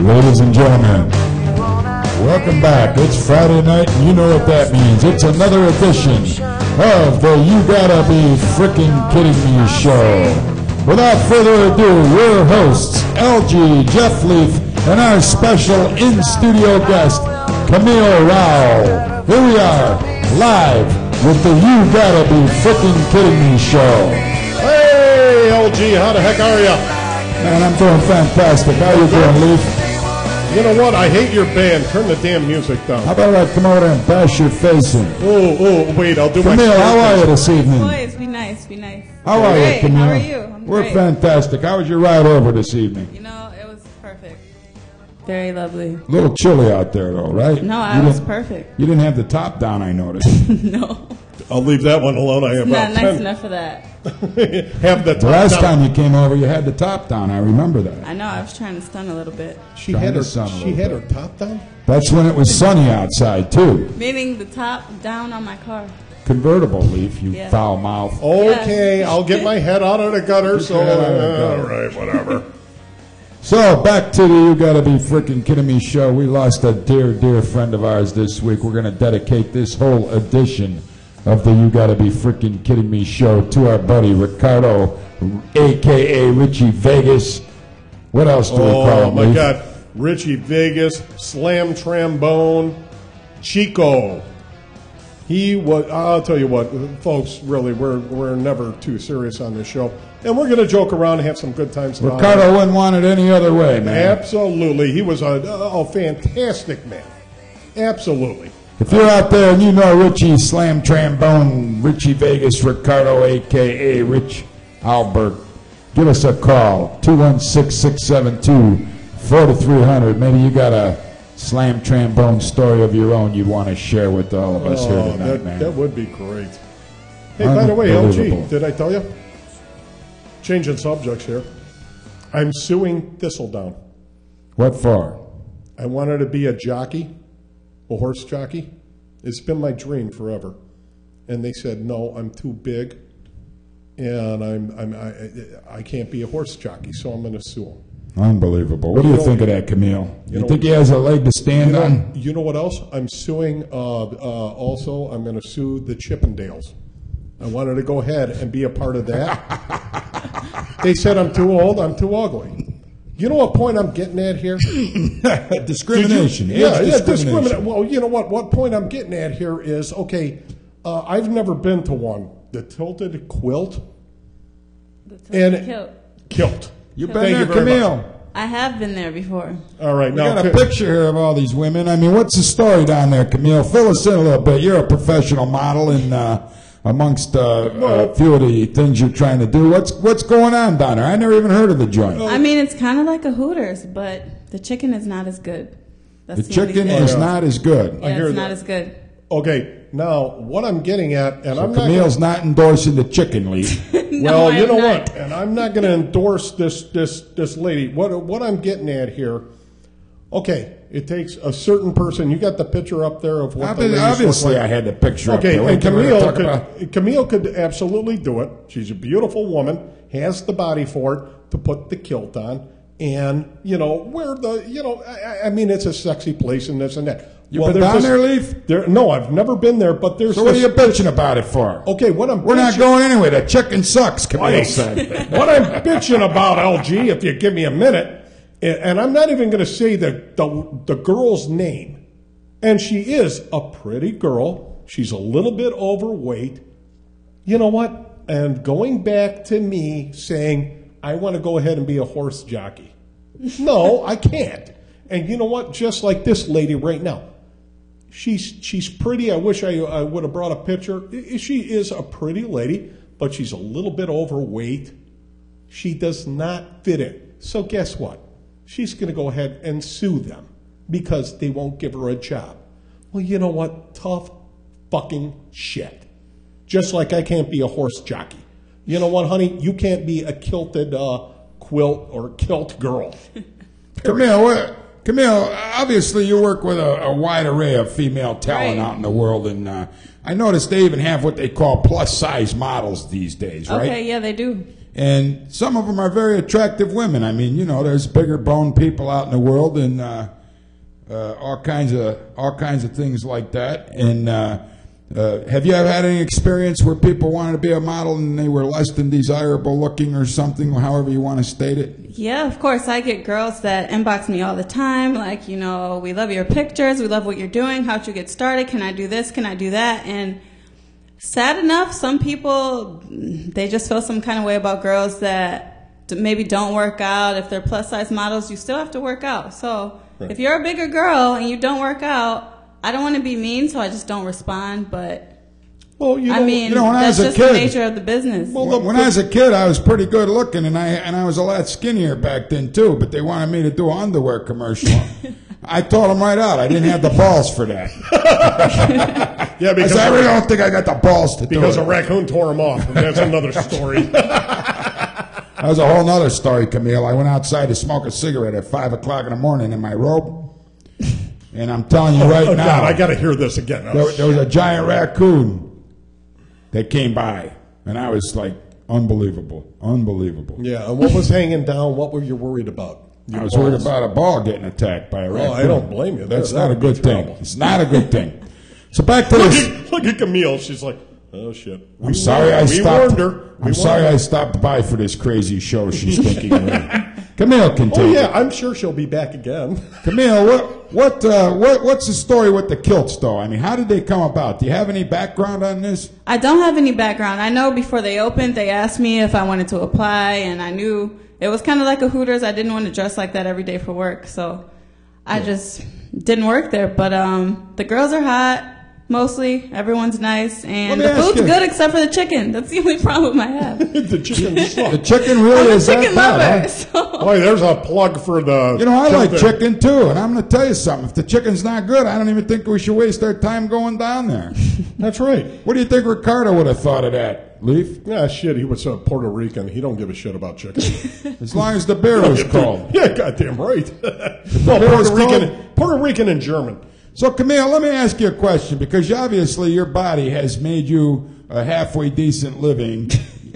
Ladies and gentlemen, welcome back. It's Friday night, and you know what that means. It's another edition of the You Gotta Be Frickin' Kidding Me show. Without further ado, your hosts, LG, Jeff Leaf, and our special in-studio guest, Camile Rowell. Here we are, live with the You Gotta Be Frickin' Kidding Me show. Hey, LG, how the heck are you? Man, I'm doing fantastic. How you doing, Leaf? You know what? I hate your band. Turn the damn music down. How about I come over and bash your face in? Oh, wait, I'll do my Camile, how are you this evening? Boys, be nice, be nice. How are you, Camile? How are you? We're great. fantastic. How was your ride over this evening? You know, it was perfect. Very lovely. A little chilly out there, though, right? No, I was perfect. You didn't have the top down, I noticed. No. I'll leave that one alone. I have Not nice enough for that. Have the top The last down. time you came over, you had the top down. I remember that. I know, I was trying to stun a little bit. She had her bit. top down? That's when it was sunny outside, too. Meaning the top down on my car. Convertible, Leaf, you Yeah. foul mouth. Okay, I'll get my head out of the gutter, so... your head out of the gutter. All right, whatever. So, back to the You Gotta Be Frickin' Kidding Me show. We lost a dear, dear friend of ours this week. We're going to dedicate this whole edition of the You Gotta Be Frickin' Kidding Me show to our buddy Ricardo, a.k.a. Richie Vegas. What else do we call him? Oh, my God. Richie Vegas, Slam Trombone, Chico. He was, I'll tell you what, folks, really, we're never too serious on this show. And we're going to joke around and have some good times. Ricardo wouldn't want it any other way, man. Absolutely. He was a fantastic man. Absolutely. If you're out there and you know Richie Slam Trombone, Richie Vegas, Ricardo, a.k.a. Rich Albrecht, give us a call, 216-672-4300. Maybe you got a Slam Trombone story of your own you'd want to share with all of us here tonight, man. That would be great. Hey, by the way, LG, did I tell you? Changing subjects here. I'm suing Thistledown. What for? I wanted to be a jockey, a horse jockey. It's been my dream forever. And they said, no, I'm too big, and I can't be a horse jockey, so I'm going to sue them. Unbelievable. What do you think of that, Camile? You think he has a leg to stand on? You know what else? I'm suing, also, I'm going to sue the Chippendales. I wanted to go ahead and be a part of that. They said I'm too old, I'm too ugly. You know what point I'm getting at here? Discrimination. Discrimination. Well, you know what point I'm getting at here is, okay, I've never been to one. The tilted quilt. Kilt. You've been there, Camile? I have been there before. All right. We got a picture here of all these women. I mean, what's the story down there, Camile? Fill us in a little bit. You're a professional model, and amongst a few of the things you're trying to do, what's going on down there? I never even heard of the joint. I mean, it's kind of like a Hooters, but the chicken is not as good. That's the chicken is not as good. Yeah, it's not as good. Okay, now what I'm getting at, and I'm Camile's not endorsing the chicken leaf. Well, you know what? And I'm not going to endorse this lady. What I'm getting at here, okay, it takes a certain person. You got the picture up there of what the ladies obviously look like. I had the picture up there. Okay, and Camile could absolutely do it. She's a beautiful woman, has the body for it to put the kilt on, and, wear the, I mean, it's a sexy place and this and that. You've been down there, Leaf? No, I've never been there, but there's... So what are you bitching about it for? Okay, We're not going anyway. The chicken sucks, Camile said. What I'm bitching about, LG, if you give me a minute, and I'm not even going to say the girl's name, and she is a pretty girl. She's a little bit overweight. You know what? And going back to me saying, I want to go ahead and be a horse jockey. No, I can't. And you know what? Just like this lady right now. She's pretty. I wish I would have brought a picture. She is a pretty lady, but she's a little bit overweight. She does not fit in. So guess what? She's going to go ahead and sue them because they won't give her a job. Well, you know what? Tough fucking shit. Just like I can't be a horse jockey. You know what, honey? You can't be a kilted quilt or kilt girl. Camile, obviously you work with a wide array of female talent out in the world, and I noticed they even have what they call plus-size models these days, right? Okay, yeah, they do. And some of them are very attractive women. I mean, you know, there's bigger boned people out in the world, and all kinds of things like that. And have you ever had any experience where people wanted to be a model and they were less than desirable looking or something, however you want to state it? Yeah, of course. I get girls that inbox me all the time, like, you know, we love your pictures, we love what you're doing, how'd you get started, can I do this, can I do that? And sad enough, some people, they just feel some kind of way about girls that maybe don't work out. If they're plus size models, you still have to work out. So if you're a bigger girl and you don't work out, I don't want to be mean, so I just don't respond, but well, I mean, that's just the nature of the business. Well, when I was a kid, I was pretty good looking, and I was a lot skinnier back then too. But they wanted me to do an underwear commercial. I told them right out, I didn't have the balls for that. Yeah, because I really don't think I got the balls to do it. Because a raccoon tore them off. That's another story. That was a whole other story, Camille. I went outside to smoke a cigarette at 5 o'clock in the morning in my robe. And I'm telling you right now. God, I got to hear this again. There was a giant raccoon that came by, and I was like, unbelievable. Yeah, and what was hanging down? What were you worried about? I was worried about a ball getting attacked by a raccoon. Oh, I don't blame you. That's not a good thing. It's not a good thing. So back to this. Look at Camille. She's like, oh, shit. I'm sorry I stopped. I'm sorry I stopped by for this crazy show she's thinking of. Camille can take Oh, yeah, it. I'm sure she'll be back again. Camille, what's the story with the kilts, though? I mean, how did they come about? Do you have any background on this? I don't have any background. I know before they opened, they asked me if I wanted to apply, and I knew it was kind of like a Hooters. I didn't want to dress like that every day for work, so I just didn't work there. But the girls are hot. Mostly, everyone's nice, and the food's good except for the chicken. That's the only problem I have. The chicken sucks. The chicken really is chicken that bad, lover. huh? So. Boy, there's a plug for the... You know, I like chicken, too, and I'm going to tell you something. If the chicken's not good, I don't even think we should waste our time going down there. That's right. What do you think Ricardo would have thought of that, Leaf? Yeah, shit, he was Puerto Rican. He don't give a shit about chicken. As long as the beer was cold. Yeah, goddamn right. Well, Puerto Rican and German. So, Camille, let me ask you a question, because obviously your body has made you a halfway decent living.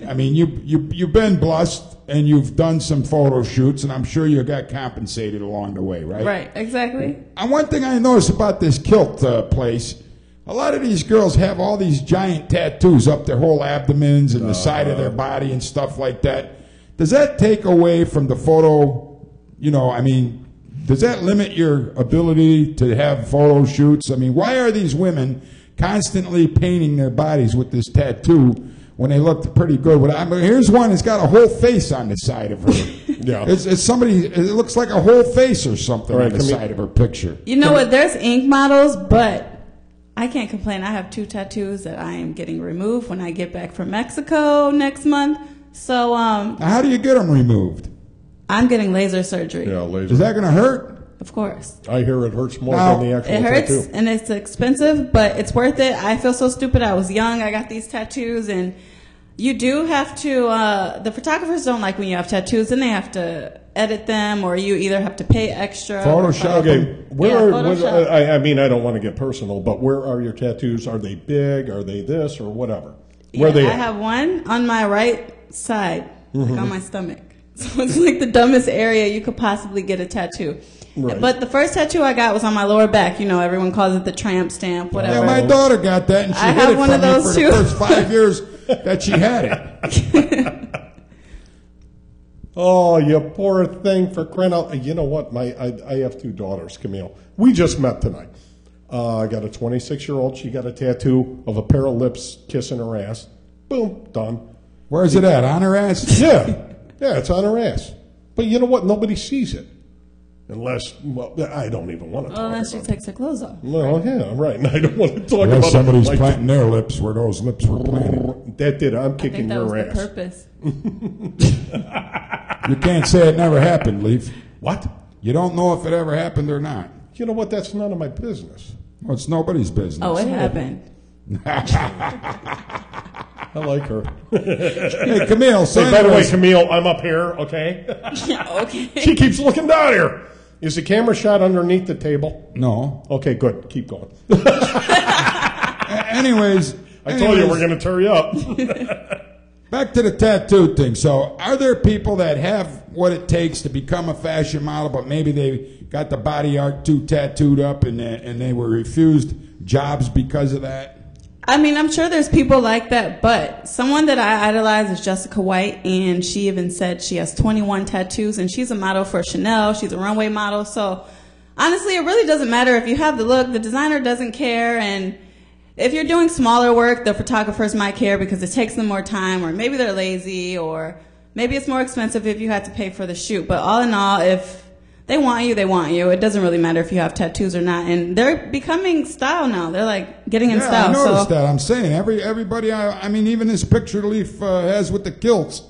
I mean, you've been blessed, and you've done some photo shoots, and I'm sure you got compensated along the way, right? Right, exactly. And one thing I noticed about this kilt place, a lot of these girls have all these giant tattoos up their whole abdomens and the side of their body and stuff like that. Does that take away from the photo, does that limit your ability to have photo shoots? I mean, why are these women constantly painting their bodies with this tattoo when they look pretty good? Here's one that's got a whole face on the side of her. Yeah. It looks like a whole face or something on the side of her picture. You know what? There's ink models, but I can't complain. I have 2 tattoos that I am getting removed when I get back from Mexico next month. So, now, how do you get them removed? I'm getting laser surgery. Yeah, laser. Is that going to hurt? Of course. I hear it hurts more than the actual tattoo. It hurts, tattoo. and it's expensive, but it's worth it. I feel so stupid. I was young. I got these tattoos, and you do have to, the photographers don't like when you have tattoos, and they have to edit them, or you either have to pay extra. Photoshop. Okay, Photoshop. I don't want to get personal, but where are your tattoos? Are they big? Are they this or whatever? Where are they I have one on my right side, like on my stomach. So it's like the dumbest area you could possibly get a tattoo. Right. But the first tattoo I got was on my lower back. You know, everyone calls it the tramp stamp, whatever. Yeah, my daughter got that, and she hid it from me for the first 5 years that she had it. Oh, you poor thing, for crying out. You know what? I have 2 daughters, Camille. We just met tonight. I got a 26-year-old. She got a tattoo of a pair of lips kissing her ass. Boom, done. Where's it at? On her ass? Yeah. Yeah, it's on her ass. But you know what? Nobody sees it. Unless, well, I don't even want to talk about it. Unless she takes her clothes off. Well, yeah, right. And I don't want to talk about it. Somebody's planting their lips where those lips were planted. That did. I'm kicking your ass. I think that was the purpose. You can't say it never happened, Leaf. What? You don't know if it ever happened or not. You know what? That's none of my business. Well, it's nobody's business. Oh, it happened. I like her. Hey, Camille. So hey, by the way, Camille, I'm up here, okay? Okay. She keeps looking down here. Is the camera shot underneath the table? No. Okay, good. Keep going. Anyways. I told you we're going to tear you up. Back to the tattoo thing. So are there people that have what it takes to become a fashion model, but maybe they got the body art too tattooed up and they were refused jobs because of that? I mean, I'm sure there's people like that, but someone that I idolize is Jessica White, and she even said she has 21 tattoos, and she's a model for Chanel. She's a runway model. So honestly, it really doesn't matter if you have the look. The designer doesn't care, and if you're doing smaller work, the photographers might care because it takes them more time, or maybe they're lazy, or maybe it's more expensive if you had to pay for the shoot. But all in all, if they want you, they want you. It doesn't really matter if you have tattoos or not. And they're becoming style now. They're like getting in style. I noticed that. I'm saying everybody, I mean, even this picture Leaf has with the kilts,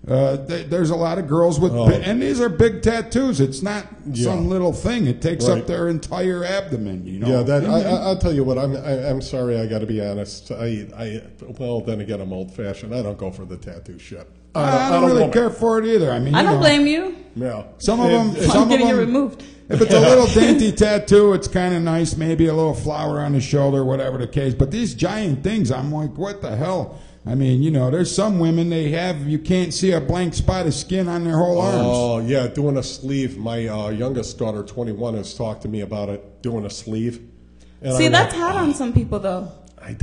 there's a lot of girls with, and these are big tattoos. It's not some little thing. It takes up their entire abdomen, you know. Yeah, I'll tell you what, I'm sorry, I got to be honest. Well, then again, I'm old-fashioned. I don't go for the tattoo shit. I don't really care for it either. I mean, I don't blame you. Yeah. Some of them, I'm getting it removed. If it's a little dainty tattoo, it's kind of nice. Maybe a little flower on the shoulder, whatever the case. But these giant things, I'm like, what the hell? I mean, you know, there's some women you can't see a blank spot of skin on their whole arms. Oh, yeah, doing a sleeve. My youngest daughter, 21, has talked to me about it, doing a sleeve. And see, that's hot on some people, though. I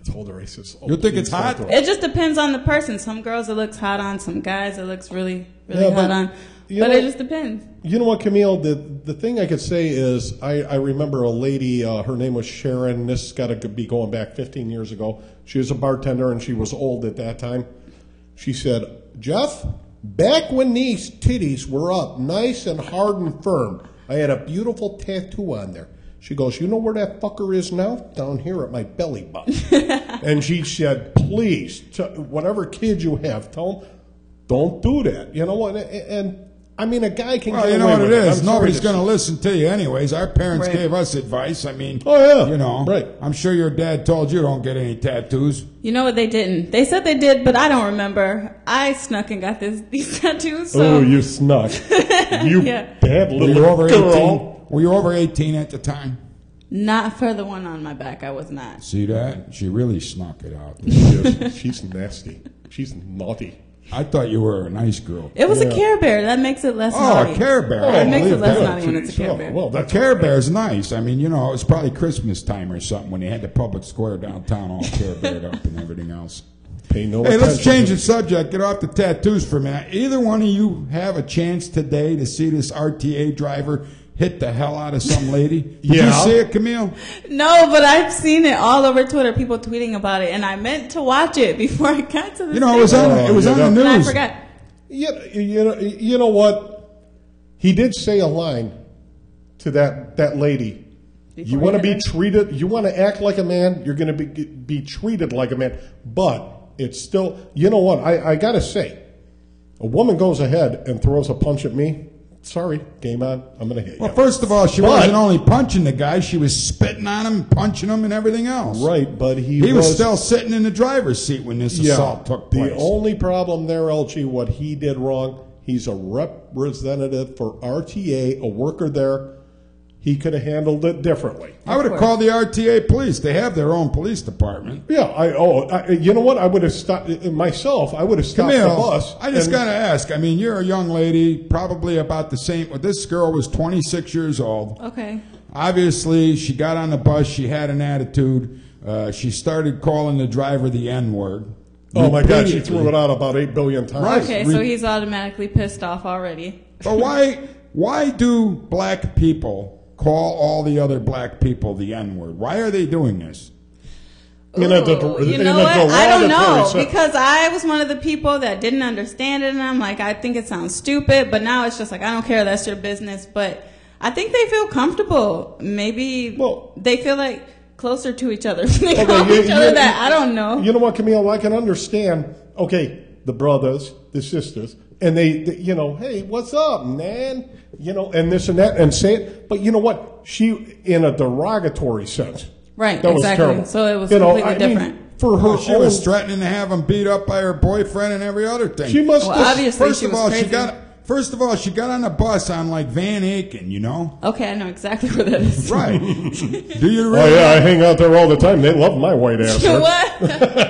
told her, I said, you think it's hot? It just depends on the person. Some girls it looks hot on, some guys it looks really hot on. But it just depends. You know what, Camille? The thing I could say is I remember a lady, her name was Sharon. This has got to be going back 15 years ago. She was a bartender, and she was old at that time. She said, Jeff, back when these titties were up, nice and hard and firm, I had a beautiful tattoo on there. She goes, you know where that fucker is now? Down here at my belly button. And she said, please, whatever kid you have, tell them, don't do that. You know what? And I mean, a guy can get away with it. You know what it is? Nobody's going to listen to you anyways. Our parents gave us advice. I mean, you know, I'm sure your dad told you don't get any tattoos. You know what? They didn't. They said they did, but I don't remember. I snuck and got these tattoos. So. Oh, you snuck. You bad little girl. Were you over 18 at the time? Not for the one on my back. I was not. See that? She really snuck it out. She's nasty. She's naughty. I thought you were a nice girl. It was a Care Bear. That makes it less naughty. Oh, a Care Bear. It makes it less naughty when it's a Care Bear. Well, a Care Bear's nice. I mean, you know, it was probably Christmas time or something when they had the public square downtown all Care Beared up and everything else. Pay no attention. Let's change the subject. Get off the tattoos for a minute. Either one of you have a chance today to see this RTA driver hit the hell out of some lady? Did you see it, Camille? No, but I've seen it all over Twitter, people tweeting about it, and I meant to watch it before I got to the You know, it was on the news. And I forgot. You know what? He did say a line to that lady. You want to be treated, you want to act like a man, you're going to be treated like a man. But it's still, you know what? I got to say, a woman goes ahead and throws a punch at me. Sorry, game on. I'm going to hit you. Well, first of all, she wasn't only punching the guy. She was spitting on him, punching him, and everything else. Right, but he was still sitting in the driver's seat when this assault took place. The only problem there, LG, what he did wrong, he's a representative for RTA, a worker there. He could have handled it differently. I would have called the RTA police. They have their own police department. Yeah, you know what? I would have stopped myself. I would have stopped the bus. I just got to ask. I mean, you're a young lady, probably about the same. Well, this girl was 26 years old. Okay. Obviously, she got on the bus. She had an attitude. She started calling the driver the N-word. Oh, my God. She threw it out about 8 billion times. Right. Okay, so he's automatically pissed off already. But why do black people call all the other black people the N-word? Why are they doing this? You know what? I don't know, because I was one of the people that didn't understand it, and I'm like, I think it sounds stupid, but now it's just like, I don't care, that's your business. But I think they feel comfortable. Maybe they feel like closer to each other. They call each other that. I don't know. You know what, Camille? I can understand, okay, the brothers, the sisters, and they you know, hey, what's up, man? You know, and this and that, and say it. But you know what? She, in a derogatory sense. Right, that exactly. Was terrible. So it was completely different. Mean, for her, she was threatening to have him beat up by her boyfriend and every other thing. She must. Obviously, first of all, First of all, she got on the bus on like Van Aken, you know? Okay, I know exactly where that is. Right. Do you really? Oh, yeah, I hang out there all the time. They love my white ass. What?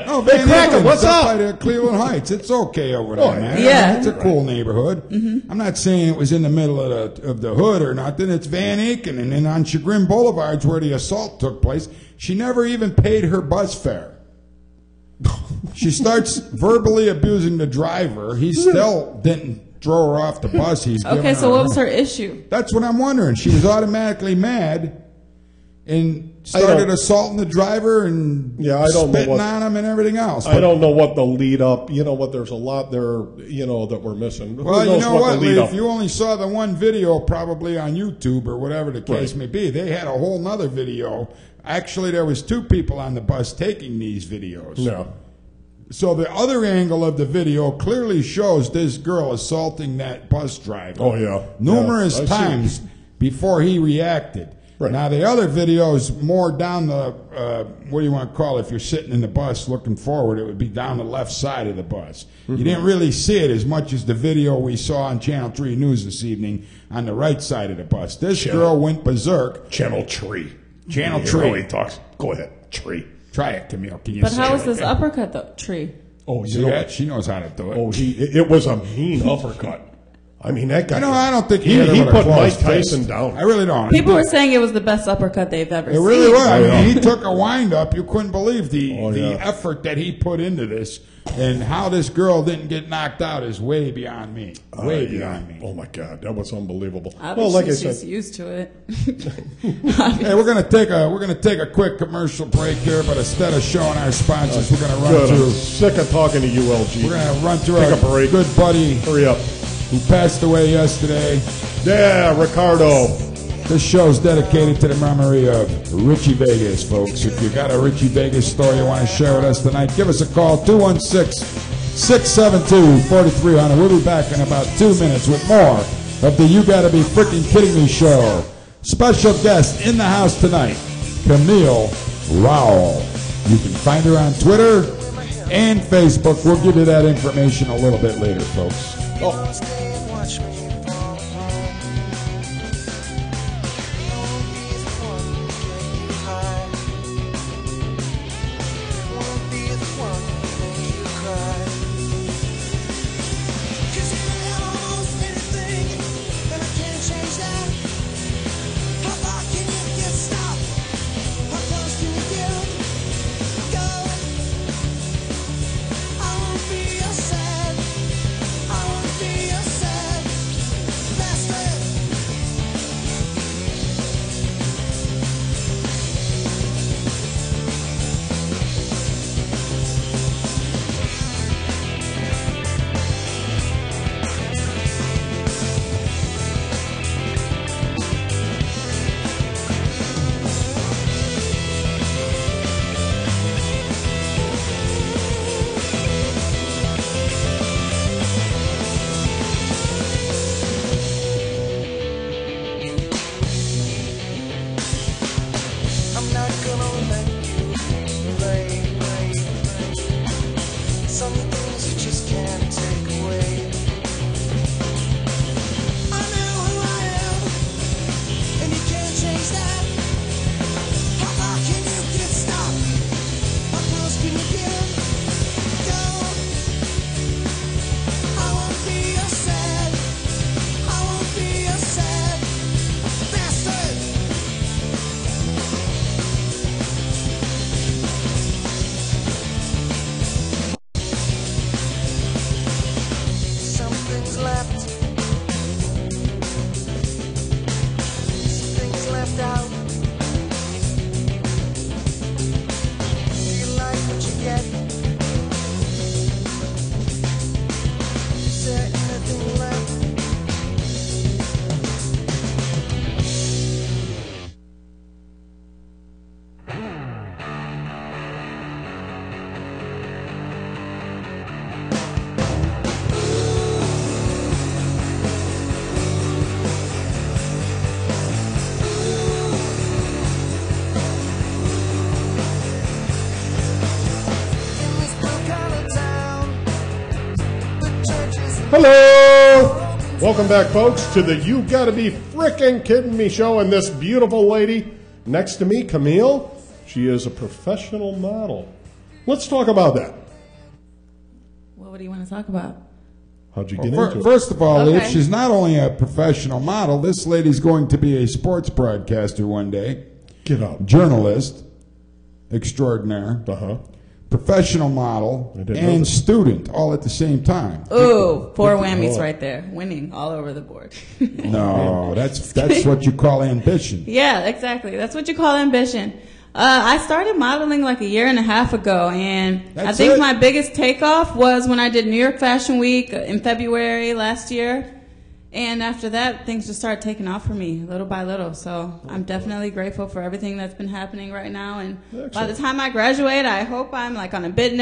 Oh, Van Cracker, Aken, what's up? by the Cleveland Heights. It's okay over there, man. yeah. It's a cool neighborhood. Mm-hmm. I'm not saying it was in the middle of the hood or nothing. It's Van Aken. And then on Chagrin Boulevard's where the assault took place. She never even paid her bus fare. She starts verbally abusing the driver. He still didn't throw her off the bus. He's giving Okay, so her what was her issue? That's what I'm wondering. She was automatically mad and started assaulting the driver and spitting on him and everything else. I don't know what the lead up. You know what? There's a lot there. You know that we're missing. Well, you know what, Lee? If you only saw the one video, probably on YouTube or whatever the case may be, they had a whole nother video. Actually, there was 2 people on the bus taking these videos. Yeah. So the other angle of the video clearly shows this girl assaulting that bus driver. Oh, yeah. Numerous times before he reacted. Right. Now, the other video is more down the, what do you want to call it? If you're sitting in the bus looking forward, it would be down the left side of the bus. Mm-hmm. You didn't really see it as much as the video we saw on Channel 3 News this evening on the right side of the bus. This girl went berserk. Channel 3. Channel 3. How he talks. Go ahead. Tree. Try it, Camille. Can you But say how it was this again? uppercut, though? Tree. Oh, See that? She knows how to do it. Oh, it was a mean uppercut. I mean, that guy. You know, I don't think he put Mike Tyson down. I really don't. People were saying it was the best uppercut they've ever seen. It really was. I mean, he took a wind up. You couldn't believe the yeah. effort that he put into this, and how this girl didn't get knocked out is way beyond me. Way beyond me. Oh my God, that was unbelievable. Obviously, she's used to it. Hey, we're gonna take a quick commercial break here, but instead of showing our sponsors, we're gonna run through. I'm sick of talking to you, LG. We're gonna run through Take our a break. good buddy. Hurry up. Who passed away yesterday. Yeah, Ricardo. This show's dedicated to the memory of Richie Vegas, folks. If you got a Richie Vegas story you want to share with us tonight, give us a call, 216-672-4300. We'll be back in about 2 minutes with more of the You Gotta Be Freaking Kidding Me show. Special guest in the house tonight, Camile Rowell. You can find her on Twitter and Facebook. We'll give you that information a little bit later, folks. Hello! Welcome back, folks, to the You Gotta Be Frickin' Kidding Me show. And this beautiful lady next to me, Camile, she is a professional model. Let's talk about that. Well, what do you want to talk about? How'd you get into it? First of all, Okay. Leaf, she's not only a professional model, this lady's going to be a sports broadcaster one day, Get up. journalist extraordinaire, Uh-huh. professional model, I didn't know and that. student all at the same time. Ooh, 4 whammies right there. Winning all over the board. No, that's what you call ambition. Yeah, exactly. That's what you call ambition. I started modeling like a year and a half ago, and I That's think it? my biggest takeoff was when I did New York Fashion Week in February last year. And after that, things just started taking off for me little by little. So I'm definitely grateful for everything that's been happening right now. And by the time I graduate, I hope I'm like on a big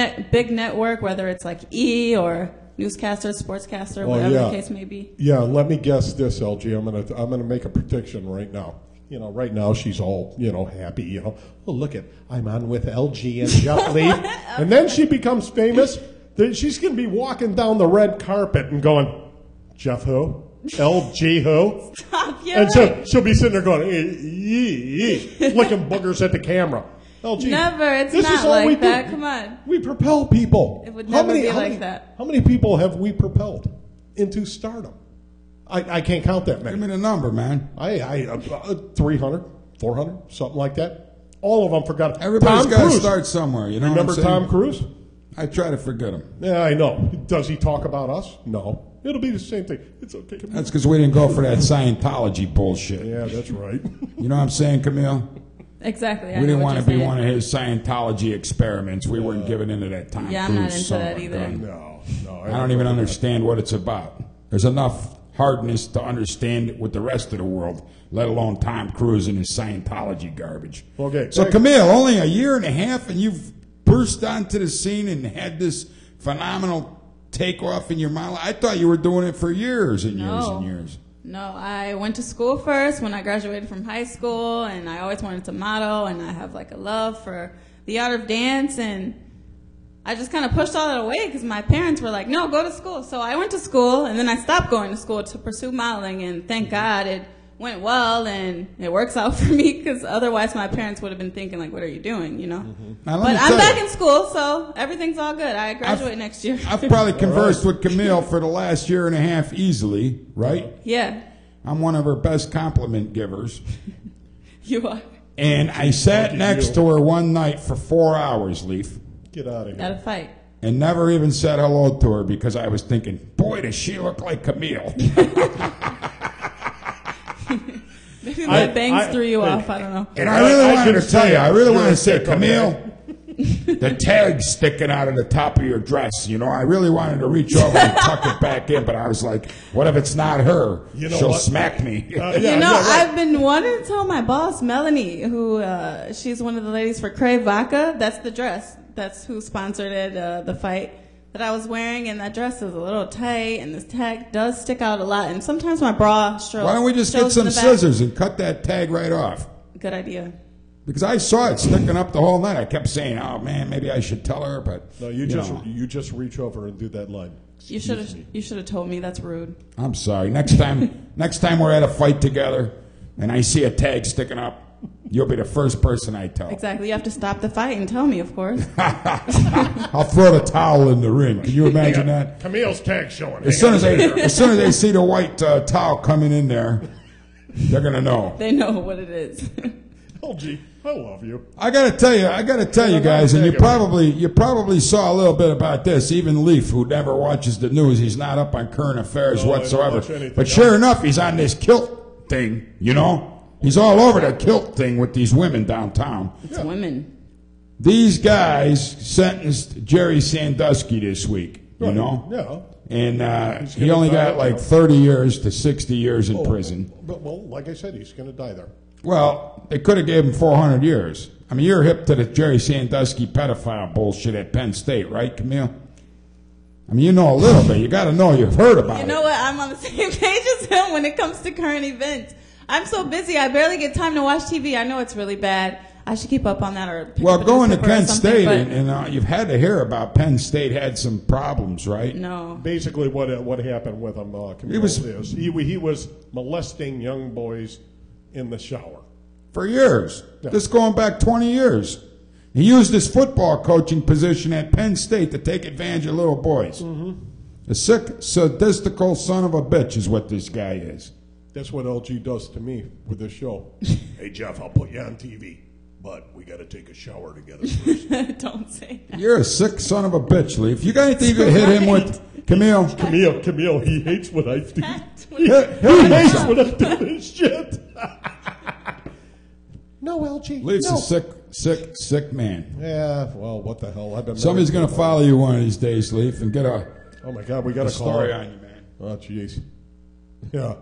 network, whether it's like E or newscaster, sportscaster, whatever the case may be. Yeah, let me guess this, LG. I'm gonna make a prediction right now. You know, right now she's all, happy, Well, look at, I'm on with LG and Jeff Lee. And then she becomes famous. Then she's going to be walking down the red carpet and going, Jeff who? LG who? And so she'll be sitting there going, licking boogers at the camera. LG. Never. It's this not is all like we that. do. Come on. We propel people. It would never be like that. How many people have we propelled into stardom? I can't count that many. Give me the number, man. 300, 400, something like that. All of them forgot. Everybody's Tom got to Cruise. start somewhere. You know Remember what I'm saying? Tom Cruise? I try to forget him. Yeah, I know. Does he talk about us? No. It'll be the same thing. It's okay. That's because we didn't go for that Scientology bullshit. Yeah, that's right. You know what I'm saying, Camille? Exactly. We didn't want to be one of his Scientology experiments. We weren't giving into that Tom Yeah, Cruise. I'm not into son that of a either. gun. No. I don't even understand what it's about. There's enough hardness to understand it with the rest of the world, let alone Tom Cruise and his Scientology garbage. Okay. So, Camille, only a year and a half, and you've burst onto the scene and had this phenomenal takeoff in your model. I thought you were doing it for years and years and years. No, I went to school first when I graduated from high school, and I always wanted to model, and I have like a love for the art of dance, and I just kind of pushed all that away because my parents were like, no, go to school. So I went to school, and then I stopped going to school to pursue modeling, and thank God it went well, and it works out for me because otherwise my parents would have been thinking, like, what are you doing, Now, But I'm back in school, so everything's all good. I graduate next year. I've probably conversed with Camille for the last year and a half easily, right? Yeah, I'm one of her best compliment givers. you are. And I sat next to her one night for 4 hours, Leaf, Get out of Got here. to fight. and never even said hello to her because I was thinking, boy, does she look like Camille. Maybe my bangs threw you off. I don't know. And I really wanted can to tell say you, I I'm really sure want to it's say, gonna come Camille, the tag's sticking out of the top of your dress. I really wanted to reach over and tuck it back in, but I was like, what if it's not her? You know She'll what? smack me. I've been wanting to tell my boss, Melanie, who she's one of the ladies for Crave Vodka. That's the dress. That's who sponsored it, the fight that I was wearing. And that dress is a little tight, and this tag does stick out a lot. And sometimes my bra shows. Why don't we just get shows in some the back. scissors and cut that tag right off? Good idea. Because I saw it sticking up the whole night. I kept saying, oh, man, maybe I should tell her, but No, you just reach over and do that line. You should have told me. That's rude. I'm sorry. Next time we're at a fight together and I see a tag sticking up, you'll be the first person I tell. Exactly. You have to stop the fight and tell me, of course. I'll throw the towel in the ring. Can you imagine that? Camille's tag showing. As soon as they see the white towel coming in there, they're gonna know. They know what it is. LG, I love you. I gotta tell you guys, and you probably saw a little bit about this. Even Leaf, who never watches the news, he's not up on current affairs No, I don't whatsoever. watch anything But sure enough, he's on this kilt thing. He's all over the kilt thing with these women downtown. It's women. These guys sentenced Jerry Sandusky this week. Right. Yeah. And He's he gonna only die got up like there. 30 years to 60 years in prison. But, like I said, he's going to die there. Well, they could have gave him 400 years. I mean, you're hip to the Jerry Sandusky pedophile bullshit at Penn State, right, Camille? I mean, you know a little bit. You got to know you've heard about it. You know what? I'm on the same page as him when it comes to current events. I'm so busy, I barely get time to watch TV. I know it's really bad. I should keep up on that or pick Well, up a going to newspaper or Kent something, State, but and you've had to hear about Penn State had some problems, right? no. Basically, what happened with him, Camille, he was molesting young boys in the shower. For years. Yeah. This going back 20 years. He used his football coaching position at Penn State to take advantage of little boys. A sick, sadistical son of a bitch is what this guy is. That's what LG does to me with this show. Hey, Jeff, I'll put you on TV, but we got to take a shower together first. Don't say that. You're a sick son of a bitch, Lee. If you got anything you can hit him with, Camille. Camille, he hates what I do. He Hit hates when I do this shit. No, LG. Lee's no. a sick man. Yeah, well, what the hell? I've been Somebody's going to follow you one of these days, Leaf, and get a Oh, my God, we got a story caller. on you, man. Oh, jeez. Yeah,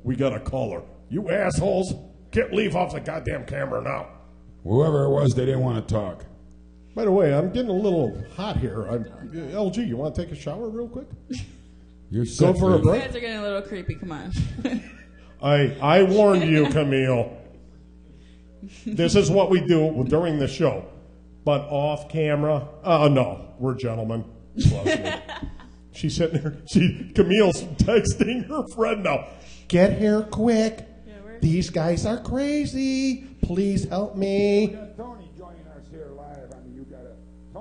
we got a caller. You assholes, get Leaf off the goddamn camera now. Whoever it was, they didn't want to talk. By the way, I'm getting a little hot here. LG, you want to take a shower real quick? You're sick, for a Leaf. You break. guys are getting a little creepy. Come on. I warned you, Camille. This is what we do during the show. But off camera, no, we're gentlemen. Trust me. She's sitting there. Camille's texting her friend now. Get here quick. These guys are crazy. Please help me. Tony joining us here live on the You Gotta.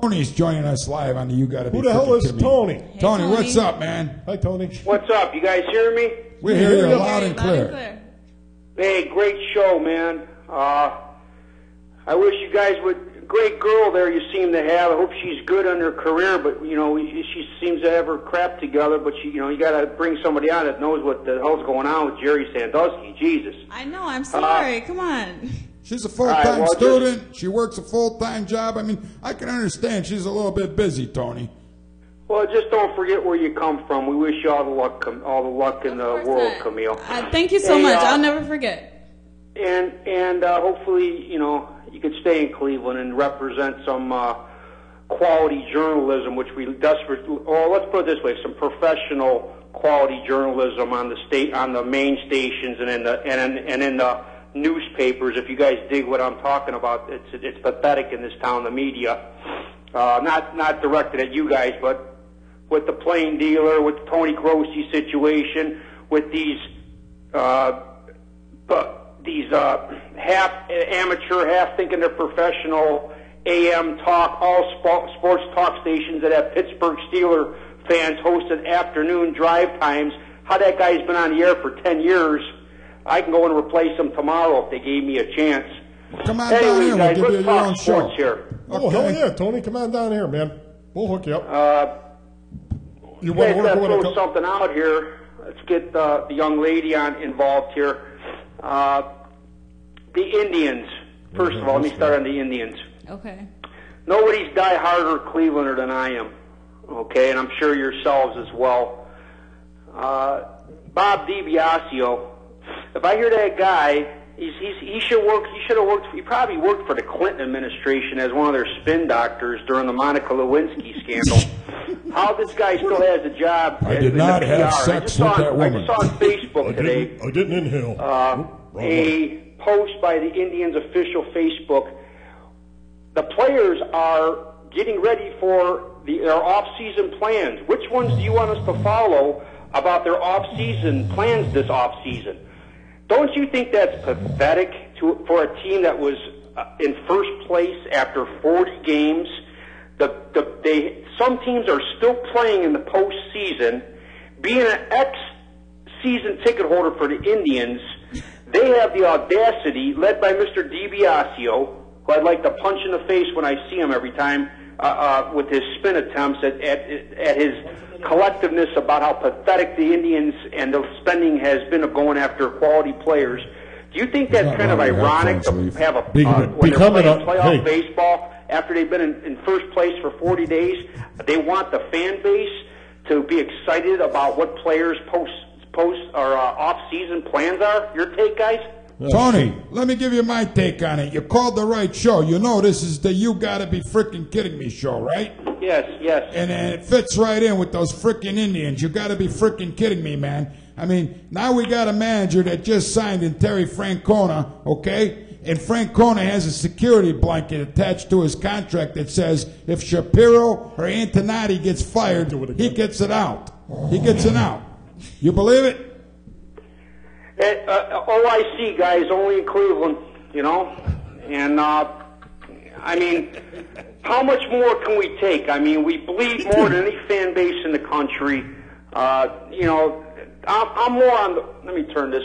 Tony's joining us live on the You Gotta Be. Who the hell is Freaking Tony? Hey, Tony, Tony. what's up, man? Hi, Tony. What's up? You guys hear me? We hear you loud and clear. Hey, great show, man. I wish you guys would. Great girl there you seem to have. I hope she's good in her career, but, you know, she seems to have her crap together, but, you got to bring somebody on that knows what the hell's going on with Jerry Sandusky. Jesus. I know. I'm sorry. Come on. She's a full-time All right, well, student. She works a full-time job. I mean, I can understand she's a little bit busy, Tony. Well, just don't forget where you come from. We wish you all the luck in the Of course world, not. Camille. Thank you so Hey, much. I'll never forget. And hopefully, you could stay in Cleveland and represent some quality journalism, which we desperately, or let's put it this way, some professional quality journalism on the main stations and in the newspapers. If you guys dig what I'm talking about, it's pathetic in this town, the media. Not directed at you guys, but with the Plain Dealer, with the Tony Grossi situation, with these half amateur, half thinking they're professional AM talk, all sports talk stations that have Pittsburgh Steeler fans hosted afternoon drive times. How that guy's been on the air for 10 years. I can go and replace him tomorrow if they gave me a chance. Come on down here. Anyway, guys, We'll give you let's your own talk sports show. here. Oh, Okay. hell yeah, Tony. Come on down here, man. We'll hook you up. You You want guys to got to work with throw a something out here. Let's get the young lady involved here. The Indians. First of all, let me start on the Indians. Okay. Nobody's die-harder Clevelander than I am, okay, and I'm sure yourselves as well. Bob DiBiasio, if I hear that guy, he should work. He should have worked. He probably worked for the Clinton administration as one of their spin doctors during the Monica Lewinsky scandal. How this guy still has a job? I did not have sex with that woman. I just saw on Facebook today. I didn't inhale. A post by the Indians' official Facebook. The players are getting ready for their off-season plans. Which ones do you want us to follow about their off-season plans this off-season? Don't you think that's pathetic for a team that was in first place after 40 games? Some teams are still playing in the postseason. Being an ex-season ticket holder for the Indians, they have the audacity, led by Mr. DiBiasio, who I'd like to punch in the face when I see him every time with his spin attempts at his collectiveness about how pathetic the Indians and the spending has been of going after quality players. Do you think that's kind of ironic to have when they're playing playoff baseball after they've been in first place for 40 days, they want the fan base to be excited about what players' post or off-season plans are? Your take, guys? Tony, let me give you my take on it. You called the right show. You know this is the You Gotta Be Freaking Kidding Me show, right? Yes. And it fits right in with those freaking Indians. You gotta be freaking kidding me, man. I mean, now we got a manager that just signed in Terry Francona, okay? And Francona has a security blanket attached to his contract that says if Shapiro or Antonati gets fired, he gets it out. He gets it out. You believe it? OIC, guys, only in Cleveland, you know? And, I mean, how much more can we take? I mean, we bleed more than any fan base in the country. You know, I'm more on the... Let me turn this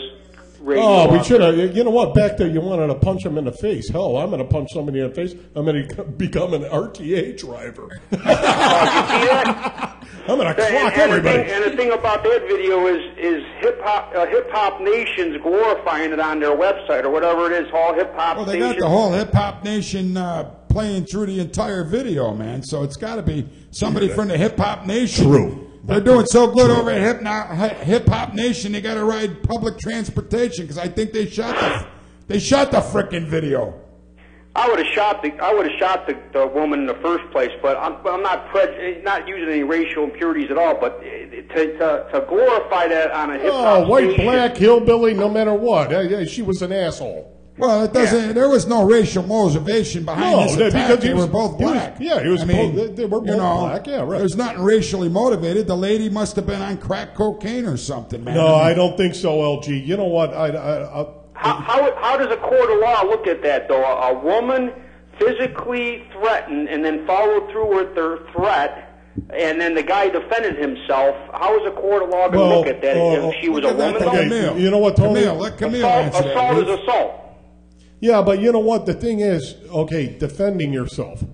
radio off. We should have... You know what? Back there, you wanted to punch him in the face. Hell, I'm going to punch somebody in the face. I'm going to become an RTA driver. You see that? I'm going to clock everybody. And the thing about that video is Hip Hop Nation's glorifying it on their website or whatever it is, all Hip Hop Well, they Nation. got the whole Hip Hop Nation playing through the entire video, man. So it's got to be somebody from the Hip Hop Nation. True. They're doing so good over at Hip Hop Nation. They got to ride public transportation because I think they shot the frickin' video. I would have shot the woman in the first place, but I'm not using any racial impurities at all. But to glorify that on a hip hop white, station, black, hillbilly, no matter what. She was an asshole. Well, it doesn't. Yeah. There was no racial motivation behind this attack. They were both black. They were both black. Yeah, right. There's nothing racially motivated. The lady must have been on crack cocaine or something, man. No, I don't think so, LG. You know what? How does a court of law look at that, though? A woman physically threatened and then followed through with their threat, and then the guy defended himself. How is a court of law going to look at that if she was a woman? Okay, you know what, Tony? Let Camille answer that. Assault is assault. Yeah, but you know what? The thing is, okay, defending yourself.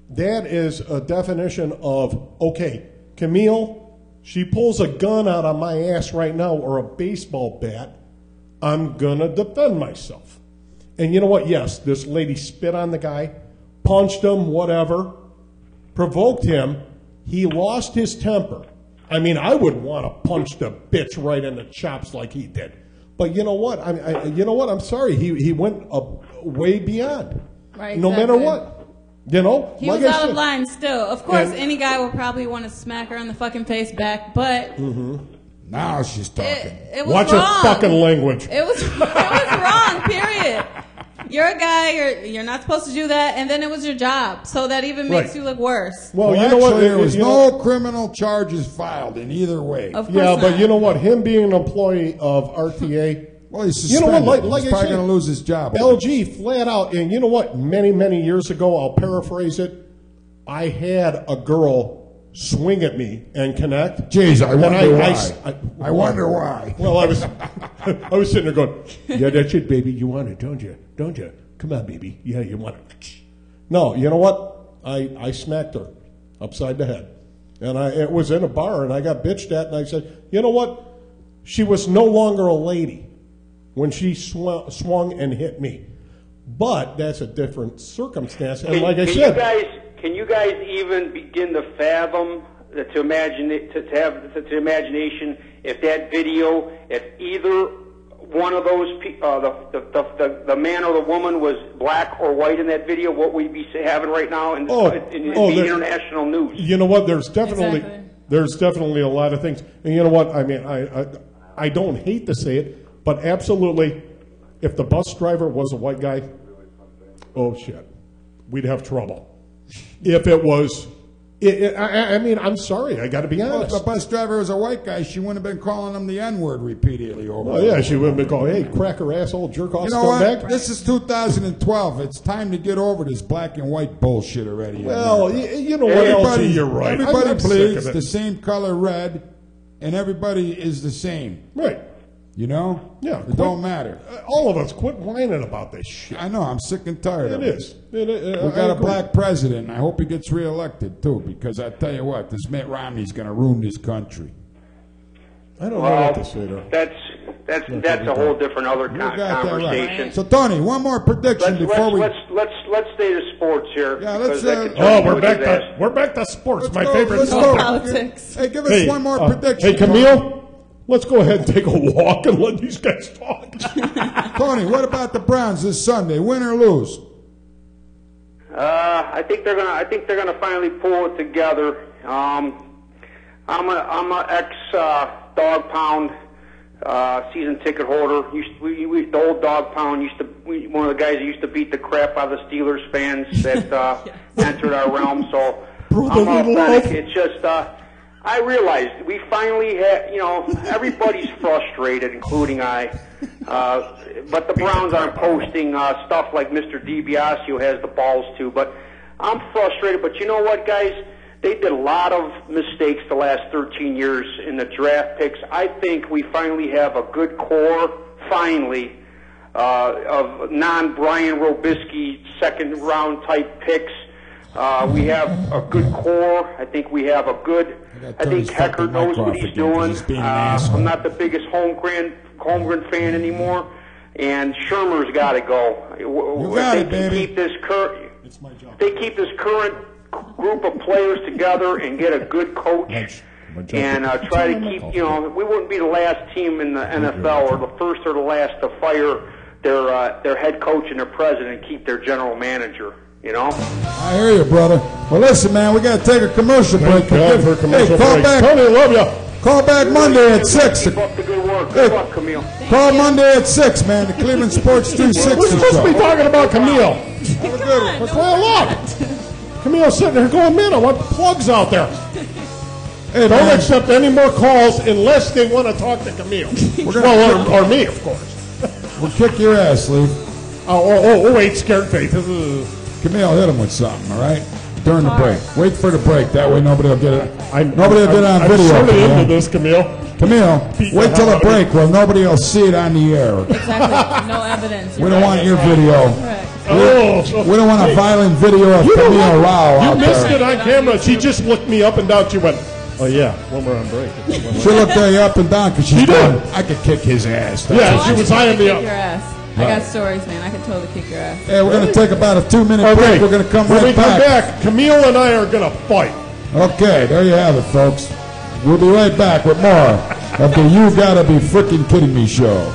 That is a definition of, okay, Camille, she pulls a gun out of my ass right now or a baseball bat. I'm going to defend myself. And you know what? Yes, this lady spit on the guy, punched him, whatever, provoked him. He lost his temper. I mean, I would want to punch the bitch right in the chops like he did. But you know what? You know what? I'm sorry. He went way beyond. Right. No matter what. You know? He was out of line still. Of course, any guy will probably want to smack her in the fucking face back, but... Mm-hmm. Now she's talking. It was Watch wrong. her fucking language. It was wrong, period. You're a guy, you're not supposed to do that, and then it was your job. So that even makes you look worse. Well, you know actually, what? There was no criminal charges filed in either way. Of course not. But you know what? Him being an employee of RTA, well, he's suspended. You know what? Like he's probably going to lose his job. LG flat out, and you know what? Many, many years ago, I'll paraphrase it. I had a girl swing at me and connect. Jeez, I wonder why. I wonder why. Well, I was sitting there going, yeah, that's it, baby. You want it, don't you? Don't you? Come on, baby. Yeah, you want it. No, you know what? I smacked her upside the head. And it was in a bar, and I got bitched at, and I said, you know what? She was no longer a lady when she swung and hit me. But that's a different circumstance. And like I said... Can you guys even begin to fathom, to imagination, if that video, if either one of those, the man or the woman was black or white in that video, what we'd be having right now in the international news? You know what? There's definitely a lot of things. And you know what? I mean, I don't hate to say it, but absolutely, if the bus driver was a white guy, oh shit, we'd have trouble. If it was, I mean, I'm sorry, I got to be honest. If the bus driver was a white guy, she wouldn't have been calling him the N-word repeatedly over. Oh yeah, she wouldn't have been calling, hey, cracker asshole, jerk off, you know what? This is 2012. It's time to get over this black and white bullshit already. Well, you know what, LG, you're right. Everybody bleeds the same color red, and everybody is the same. Right. You know? Yeah. It don't matter. All of us, quit whining about this shit. I know. I'm sick and tired of it. It is. We got a black president, and I hope he gets reelected, too, because I tell you what, this Mitt Romney's going to ruin this country. I don't know what to say, though. That's a whole different other conversation. Right. So, Tony, one more prediction before we... Let's stay to sports here. Yeah, let's... we're back to sports, my favorite topic. Politics. Hey, give us one more prediction. Hey, Camille, let's go ahead and take a walk and let these guys talk. Tony, what about the Browns this Sunday? Win or lose? I think they're gonna finally pull it together. I'm a ex dog pound season ticket holder. The old dog pound one of the guys that used to beat the crap out of the Steelers fans that entered our realm. So I'm authentic. It's just I realized we finally had, everybody's frustrated, including I. But the Browns aren't posting stuff like Mr. DiBiasio has the balls to. But I'm frustrated. But you know what, guys? They did a lot of mistakes the last 13 years in the draft picks. I think we finally have a good core, finally, of non-Brian Robisky second-round type picks. We have a good core. I think we have a good. I think Hecker knows what he's doing. I'm not the biggest Holmgren fan anymore, and Shermer's got to go. You got it, baby. They keep this current group of players together and get a good coach and try to keep. We wouldn't be the last team in the NFL or the first or the last to fire their head coach and their president and keep their general manager. I hear you, brother. Well, listen, man, we got to take a commercial break. Hey, call back. Tony, I love you. Call back Monday at 6. Keep up the good work. Good luck, Camille. Call Monday at 6, man. The Cleveland Sports 360 We're supposed to be talking about Camille. Look. Camille's sitting there going, man, I want plugs out there. Hey, don't accept any more calls unless they want to talk to Camille. Or me, of course. We'll kick your ass, Lee. Wait, scared face. Camille, hit him with something, all right? During the break. Wait for the break. That way nobody will get it. Nobody will get it on video. I'm certainly into this, Camille. Wait till the break. Well, nobody will see it on the air. Exactly. No evidence. We don't want your video. We don't want a violent video of Camile Rowell out there. You missed it on camera. She just looked me up and down. She went, oh, yeah, when we're on break. She looked at you up and down because she's going, I could kick his ass. Yeah, she was eyeing me up. Your ass. I got stories, man. I can totally kick your ass. Hey, we're going to take about a 2-minute break. We're going to come right back. When we come back, Camille and I are going to fight. Okay, there you have it, folks. We'll be right back with more of the You Gotta Be Frickin' Kidding Me show.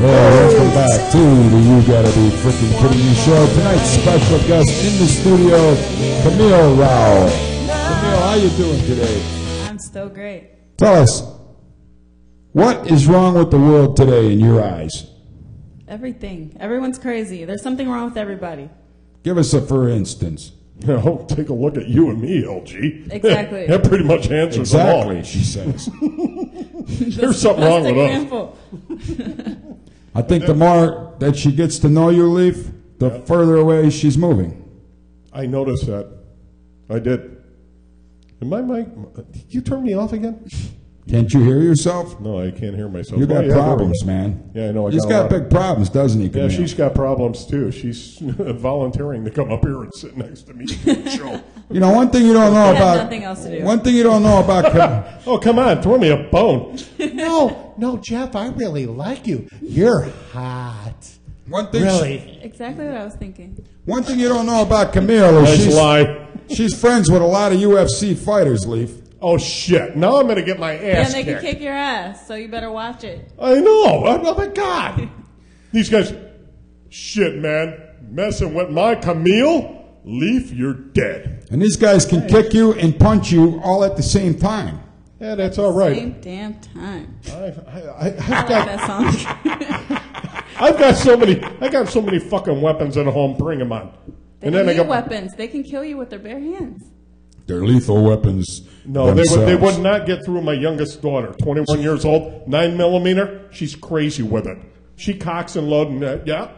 Welcome back to the You Gotta Be Freaking Kidding Me show. Tonight's special guest in the studio, Camile Rowell. Camile, how you doing today? I'm still great. Tell us, what is wrong with the world today in your eyes? Everything. Everyone's crazy. There's something wrong with everybody. Give us a for instance. Oh, take a look at you and me, LG. Exactly. That pretty much answers them all. Exactly, she says. There's something wrong with us. Example. I think the more that she gets to know you, Leaf, the further away she's moving. I noticed that. I did. And my mic, you turn me off again? Can't you hear yourself? No, I can't hear myself. You got problems, man. Yeah, I know. He's got big problems, doesn't he, Camile? Yeah, she's got problems too. She's volunteering to come up here and sit next to me and show. You know, one thing you don't know I have about... nothing else to do. One thing you don't know about... Oh, come on, throw me a bone. No, Jeff, I really like you. You're hot. One thing Really? Exactly what I was thinking. One thing you don't know about Camile is Nice lie. she's friends with a lot of UFC fighters, Leaf. Oh, shit. Now I'm going to get my And ass they can kicked. kick your ass, so you better watch it. I know. Oh, my God. These guys, shit, man. Messing with my Camile? Leaf, you're dead. And these guys can kick you and punch you all at the same time. Yeah, that's all right. Same damn time. I've I like got, that song. I got so many fucking weapons at home. Bring them on. They don't need weapons. They can kill you with their bare hands. They're lethal weapons. No, they themselves. would not get through my youngest daughter, 21 years old, 9mm. She's crazy with it. She cocks and loads and yeah.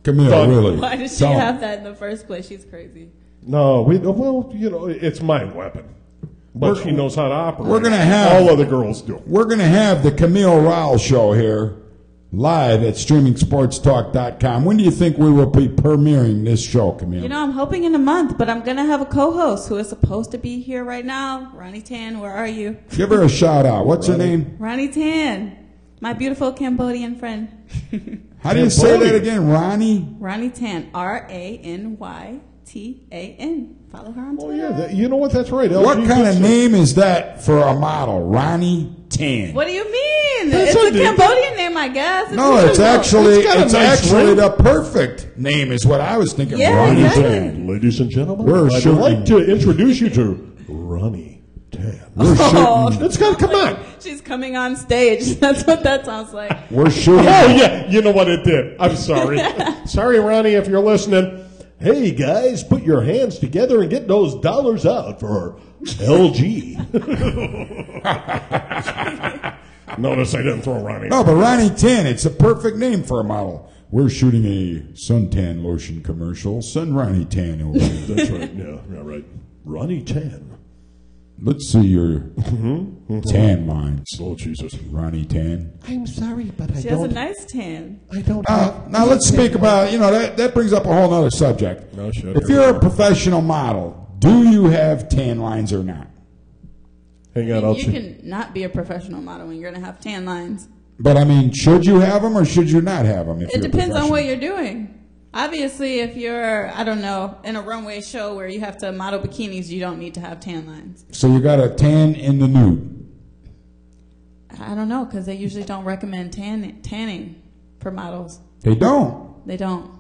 Camile, Done. really. Why does she Tell 'em. have that in the first place? She's crazy. No, well, you know, it's my weapon. But she knows how to operate. We're gonna have- all of the girls do. We're going to have the Camile Rowell show here live at streamingsportstalk.com. When do you think we will be premiering this show, Camile? You know, I'm hoping in a month, but I'm going to have a co-host who is supposed to be here right now. Ronnie Tan, where are you? Give her a shout out. What's her name? Ronnie Tan, my beautiful Cambodian friend. How do you say that Cambodian. again? Ronnie? Ronnie Tan, Ranytytan. Follow her on Oh, Twitter. yeah. You know what? That's right. What LG kind of Gibson. name is that for a model? Ronnie Tan. What do you mean? That's It's a a name. Cambodian name, I guess. No, it's actually It's got a nice ring. the perfect name is what I was thinking. Yeah, Ronnie exactly. Tan. Ladies and gentlemen, We're I'd shooting- like to introduce you to Ronnie Tan. We're Oh, shooting. It's got to come on. she's coming on stage. That's what that sounds like. We're shooting. Oh, yeah. You know what it did. I'm sorry. Sorry, Ronnie, if you're listening. Hey, guys, put your hands together and get those dollars out for LG. Notice I didn't throw Ronnie. No, but Ronnie Tan, it's a perfect name for a model. We're shooting a suntan lotion commercial. Send Ronnie Tan over. That's right. Yeah, right. Ronnie Tan. Let's see your tan lines. Oh, Jesus. Ronnie Tan. I'm sorry, but I She has a don't. nice tan. I don't have. Now let's speak about, that brings up a whole other subject. No shit. If you're a professional model, do you have tan lines or not? Hang on, I'll You check. can not be a professional model when you're going to have tan lines. But I mean, should you have them or should you not have them? It depends on what you're doing. Obviously, if you're, I don't know, in a runway show where you have to model bikinis, you don't need to have tan lines. So you got a tan in the nude. I don't know, because they usually don't recommend tanning for models. They don't. They don't.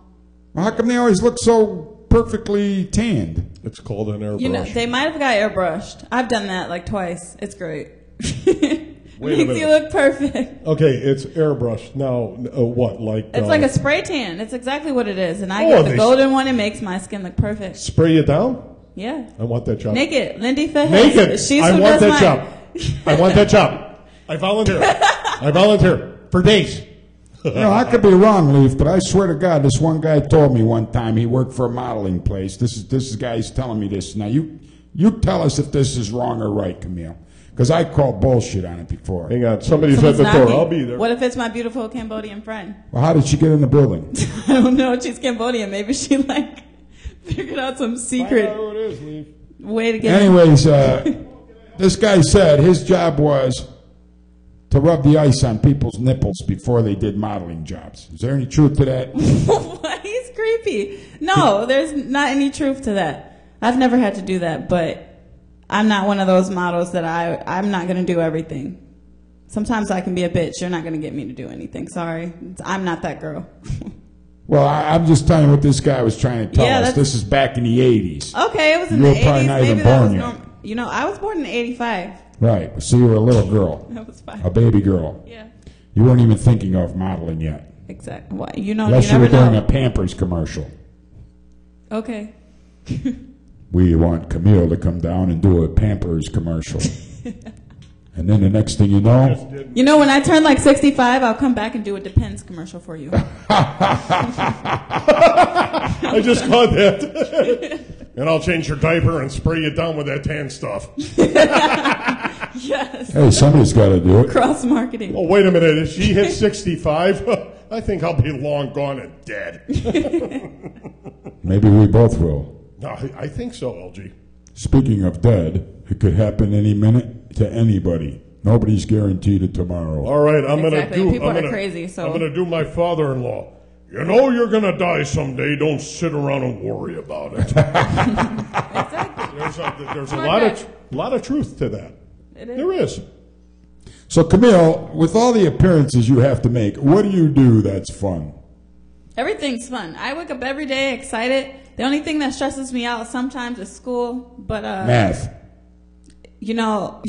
Well, how come they always look so perfectly tanned? It's called an airbrush. You know, they might have got airbrushed. I've done that like twice. It's great. Wait a Makes you minute. look perfect. Okay, it's airbrush. Now, what? Like It's like a spray tan. It's exactly what it is. And I Oh, get the they- golden one. It makes my skin look perfect. spray it down? Yeah. I want that job. Naked. Lindy Fahez. Naked. She's I who want does that mine. job. I want that job. I volunteer. I volunteer for days. I could be wrong, Leaf, but I swear to God, this one guy told me one time he worked for a modeling place. This is guy's telling me this. Now you tell us if this is wrong or right, Camile, because I called bullshit on it before. Hang on, somebody's Someone's at the door. knocking. I'll be there. What if it's my beautiful Cambodian friend? Well, how did she get in the building? I don't know. She's Cambodian. Maybe she figured out some secret Find out who it is, Leaf. way to get. Anyways, this guy said his job was to rub the ice on people's nipples before they did modeling jobs. Is there any truth to that? What? He's creepy. No, there's not any truth to that. I've never had to do that, but I'm not one of those models that I'm not going to do everything. sometimes I can be a bitch. You're not going to get me to do anything. Sorry. I'm not that girl. Well, I'm just telling you what this guy was trying to tell us. This is back in the 80s. Okay, it was in the 80s. Probably not even born yet. You know, I was born in 85. Right. So you were a little girl. That was fine. A baby girl. Yeah. You weren't even thinking of modeling yet. Exactly. What? You know, unless you were never doing know. a Pampers commercial. Okay. We want Camille to come down and do a Pampers commercial. And then the next thing you know... You know, when I turn like 65, I'll come back and do a Depends commercial for you. I just caught that. And I'll change your diaper and spray you down with that tan stuff. Yes. Hey, somebody's got to do it. Cross-marketing. Oh, wait a minute. If she hits 65, I think I'll be long gone and dead. Maybe we both will. No, I think so, LG. Speaking of dead, it could happen any minute to anybody. Nobody's guaranteed it tomorrow. All right, I'm Exactly. gonna do. People I'm are gonna, crazy, so- I'm gonna do my father-in-law. You know you're gonna die someday. Don't sit around and worry about it. Exactly. There's a Smart lot of truth to that. It is. There is. So, Camille, with all the appearances you have to make, what do you do that's fun? Everything's fun. I wake up every day excited. The only thing that stresses me out sometimes is school, but Math. you know,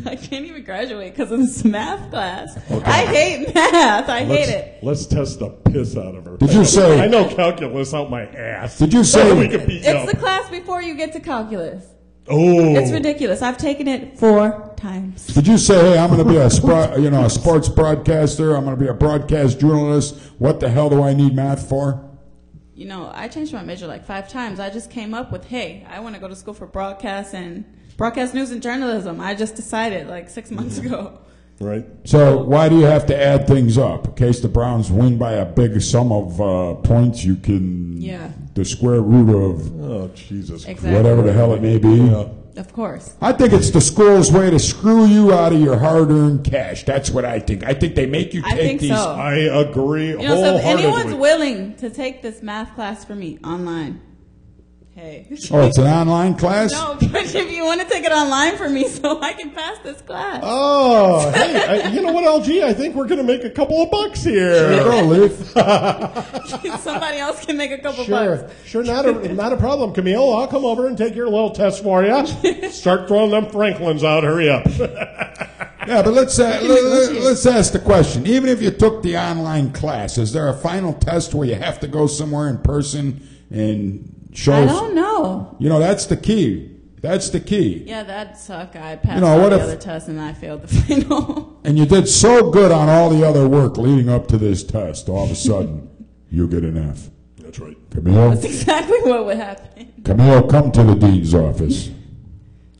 I can't even graduate because of this math class. Okay. I hate math. I hate it. Let's test the piss out of her. Did you say... I know calculus out my ass. Did you say... We could beat you It's up. the class before you get to calculus. Oh. It's ridiculous. I've taken it 4 times. Did you say, hey, I'm going to be a sports broadcaster. I'm going to be a broadcast journalist. What the hell do I need math for? You know, I changed my major like 5 times. I just came up with, hey, I want to go to school for broadcast news and journalism. I just decided like 6 months ago. Right. So why do you have to add things up? In case the Browns win by a big sum of points, you can the square root of Jesus. Exactly. whatever the hell it may be. Yeah. Of course. I think it's the school's way to screw you out of your hard-earned cash. That's what I think. I think they make you take think these. so. I agree You know, so if wholeheartedly. anyone's willing to take this math class for me online, hey. Oh, it's an online class? No, but if you want to take it online for me so I can pass this class. Oh, hey, you know what, LG? I think we're going to make a couple of bucks here. There you go, Leaf. Somebody else can make a couple Sure, bucks. sure, not a problem, Camille. I'll come over and take your little test for you. Start throwing them Franklins out. Hurry up. Yeah, but let's ask the question. Even if you took the online class, is there a final test where you have to go somewhere in person and show? I don't know. You know, that's the key. That's the key. Yeah, that'd suck. I passed know, all what the if- other tests and I failed the final. And you did so good on all the other work leading up to this test. All of a sudden, you get an F. That's right. Camille, That's exactly what would happen. Camille, come to the dean's office.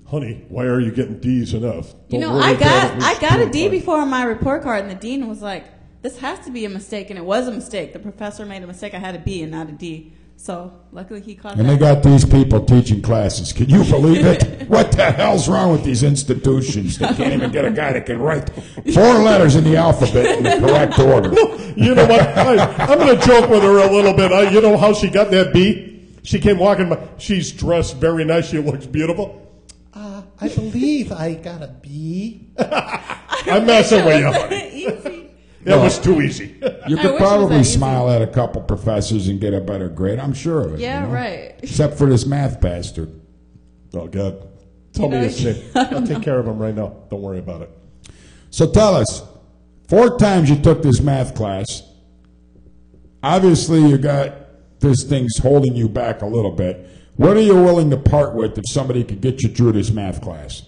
Honey, why are you getting D's and F? You Don't know, worry I about it. got a D Fine. before on my report card, and the dean was like, "This has to be a mistake," and it was a mistake. The professor made a mistake. I had a B and not a D. So luckily he caught And that. they got these people teaching classes. Can you believe it? What the hell's wrong with these institutions? They can't even get a guy that can write 4 letters in the alphabet in the correct order. You know what? I'm going to joke with her a little bit. You know how she got that B? She came walking by. She's dressed very nice. She looks beautiful. I believe I got a B. I'm messing with you, honey. Easy. That was too easy. You I could wish it was probably that easy. smile at a couple professors and get a better grade. I'm sure of it. Yeah, you know? right. Except for this math bastard. Oh, God. Tell know, me his name. I'll take care of him right now. Don't worry about it. So tell us, 4 times you took this math class. Obviously, you got this thing's holding you back a little bit. What are you willing to part with if somebody could get you through this math class?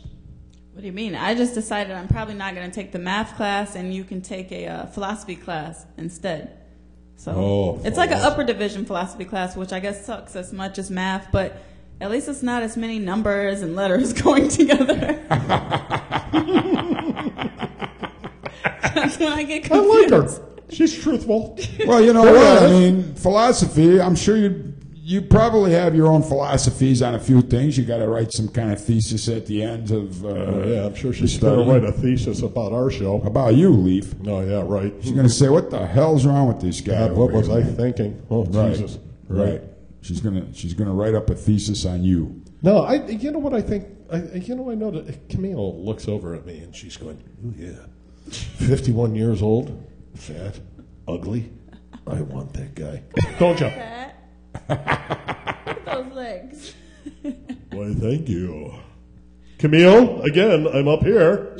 What do you mean? I just decided I'm probably not going to take the math class, and you can take a philosophy class instead. So it's like an upper division philosophy class, which I guess sucks as much as math, but at least it's not as many numbers and letters going together. That's when I get I confused. like her. She's truthful. Well, you know what? I mean, philosophy, I'm sure you probably have your own philosophies on a few things. You got to write some kind of thesis at the end of Yeah, I'm sure the she's going to study. write a thesis about our show. About you, Leaf. Oh, yeah, right. She's going to say, what the hell's wrong with this guy? God, what over was here?" I thinking? Oh, Right. Jesus. Right. She's gonna write up a thesis on you. No, you know what I think? I know that Camille looks over at me and she's going, "Ooh, yeah." 51 years old, fat, ugly. I want that guy. Don't you? Fat. Look at those legs. Why, thank you. Camille, again, I'm up here.